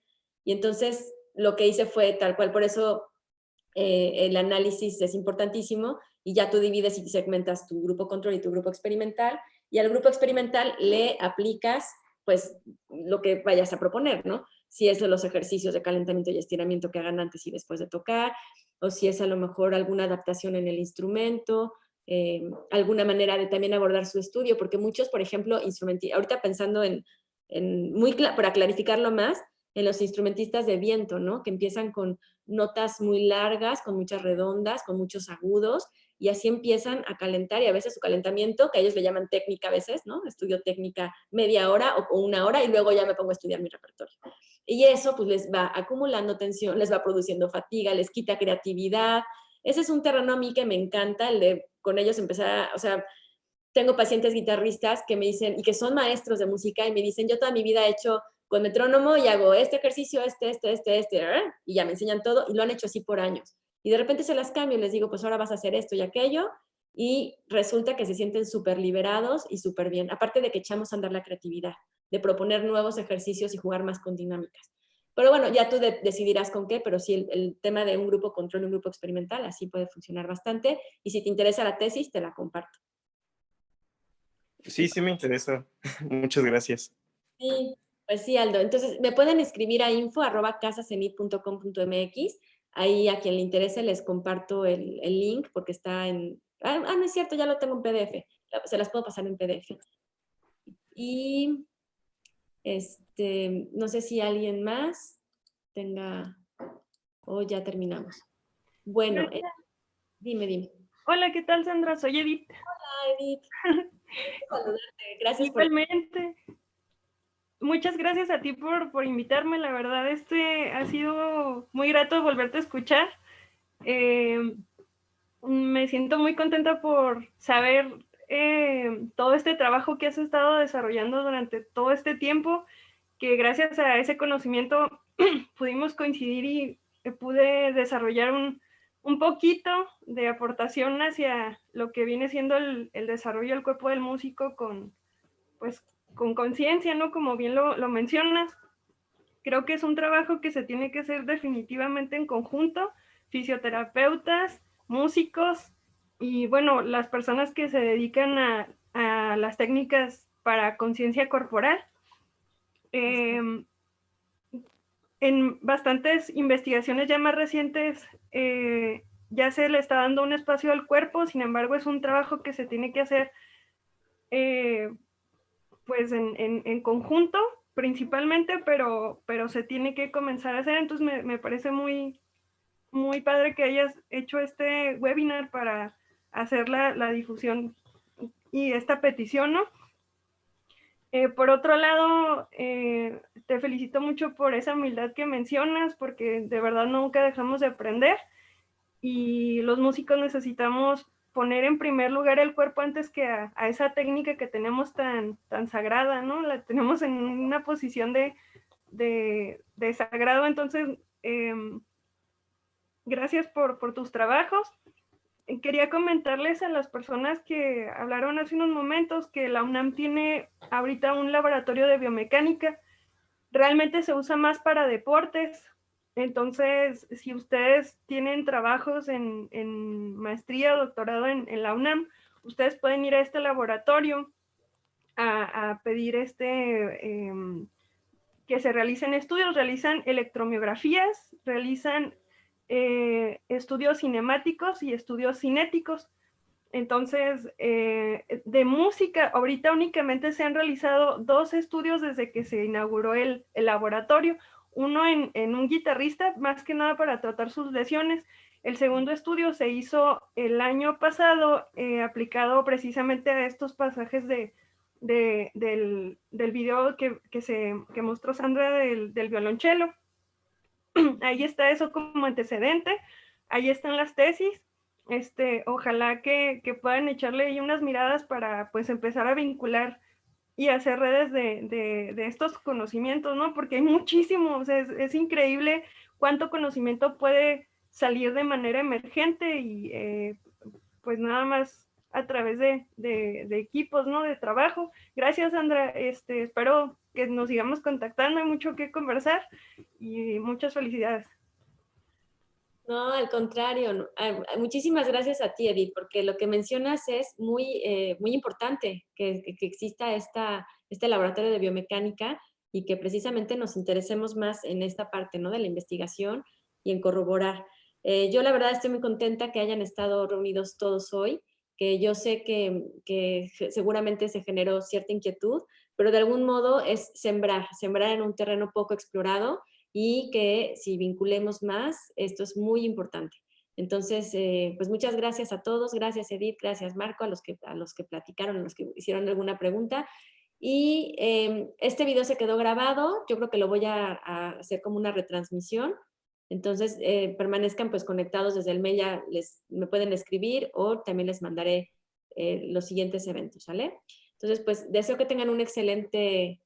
Y entonces lo que hice fue tal cual, por eso el análisis es importantísimo, y ya tú divides y segmentas tu grupo control y tu grupo experimental, y al grupo experimental le aplicas pues lo que vayas a proponer, ¿no? Si es de los ejercicios de calentamiento y estiramiento que hagan antes y después de tocar, o si es a lo mejor alguna adaptación en el instrumento, alguna manera de también abordar su estudio, porque muchos, por ejemplo, ahorita pensando para clarificarlo más, en los instrumentistas de viento, ¿no? Que empiezan con notas muy largas, con muchas redondas, con muchos agudos, y así empiezan a calentar, y a veces su calentamiento, que ellos le llaman técnica a veces, ¿no? Estudio técnica media hora o una hora, y luego ya me pongo a estudiar mi repertorio. Y eso pues les va acumulando tensión, les va produciendo fatiga, les quita creatividad. Ese es un terreno a mí que me encanta, el de con ellos empezar o sea, tengo pacientes guitarristas que me dicen, y que son maestros de música, y me dicen, yo toda mi vida he hecho con metrónomo y hago este ejercicio, y ya me enseñan todo, y lo han hecho así por años. Y de repente se las cambio y les digo, pues ahora vas a hacer esto y aquello, y resulta que se sienten súper liberados y súper bien. Aparte de que echamos a andar la creatividad, de proponer nuevos ejercicios y jugar más con dinámicas. Pero bueno, ya tú decidirás con qué, pero sí el tema de un grupo control y un grupo experimental, así puede funcionar bastante. Y si te interesa la tesis, te la comparto. Sí, sí me interesa. Muchas gracias. Sí, pues sí, Aldo. Entonces, me pueden escribir a info@casacenit.com.mx. Ahí a quien le interese les comparto el link, porque está en... no es cierto, ya lo tengo en PDF. Se las puedo pasar en PDF. Y no sé si alguien más tenga... O ya terminamos. Bueno, dime. Hola, ¿qué tal, Sandra? Soy Edith. Hola, Edith. Saludarte. Gracias Igualmente. Muchas gracias a ti por invitarme. La verdad, ha sido muy grato volverte a escuchar. Me siento muy contenta por saber todo este trabajo que has estado desarrollando durante todo este tiempo, que gracias a ese conocimiento pudimos coincidir y pude desarrollar un poquito de aportación hacia lo que viene siendo el desarrollo del cuerpo del músico con conciencia, ¿no? Como bien lo mencionas. Creo que es un trabajo que se tiene que hacer definitivamente en conjunto, fisioterapeutas, músicos y, bueno, las personas que se dedican a las técnicas para conciencia corporal. En bastantes investigaciones ya más recientes ya se le está dando un espacio al cuerpo, sin embargo es un trabajo que se tiene que hacer pues en conjunto principalmente, pero se tiene que comenzar a hacer. Entonces me parece muy, muy padre que hayas hecho este webinar para hacer la difusión y esta petición, ¿no? Por otro lado, te felicito mucho por esa humildad que mencionas, porque de verdad nunca dejamos de aprender y los músicos necesitamos poner en primer lugar el cuerpo antes que a esa técnica que tenemos tan sagrada, ¿no? La tenemos en una posición de sagrado. Entonces, gracias por tus trabajos. Quería comentarles a las personas que hablaron hace unos momentos que la UNAM tiene ahorita un laboratorio de biomecánica. Realmente se usa más para deportes. Entonces, si ustedes tienen trabajos en maestría o doctorado en la UNAM, ustedes pueden ir a este laboratorio a pedir que se realicen estudios, realizan electromiografías, realizan estudios cinemáticos y estudios cinéticos. Entonces, de música, ahorita únicamente se han realizado 2 estudios desde que se inauguró el laboratorio. Uno en un guitarrista, más que nada para tratar sus lesiones. El segundo estudio se hizo el año pasado, aplicado precisamente a estos pasajes del video que mostró Sandra del violonchelo. Ahí está eso como antecedente. Ahí están las tesis. Ojalá que puedan echarle ahí unas miradas para pues empezar a vincular y hacer redes de estos conocimientos, ¿no? Porque hay muchísimo, o sea, es increíble cuánto conocimiento puede salir de manera emergente y pues nada más a través de equipos, ¿no? De trabajo. Gracias, Sandra. Espero que nos sigamos contactando, hay mucho que conversar y muchas felicidades. No, al contrario. Muchísimas gracias a ti, Edith, porque lo que mencionas es muy importante, que exista este laboratorio de biomecánica y que precisamente nos interesemos más en esta parte, ¿no? De la investigación y en corroborar. Yo la verdad estoy muy contenta que hayan estado reunidos todos hoy, que yo sé que seguramente se generó cierta inquietud, pero de algún modo es sembrar en un terreno poco explorado y que si vinculemos más, esto es muy importante. Entonces, pues muchas gracias a todos, gracias Edith, gracias Marco, a los que platicaron, a los que hicieron alguna pregunta. Y este video se quedó grabado, yo creo que lo voy a hacer como una retransmisión. Entonces, permanezcan pues conectados desde el mail, ya me pueden escribir o también les mandaré los siguientes eventos, ¿sale? Entonces, pues deseo que tengan un excelente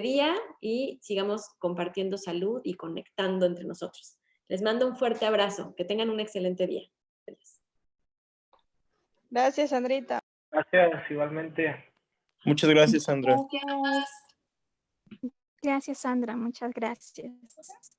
día y sigamos compartiendo salud y conectando entre nosotros. Les mando un fuerte abrazo. Que tengan un excelente día. Gracias, Sandrita. Gracias, igualmente. Muchas gracias, Sandra. Gracias. Gracias, Sandra. Muchas gracias.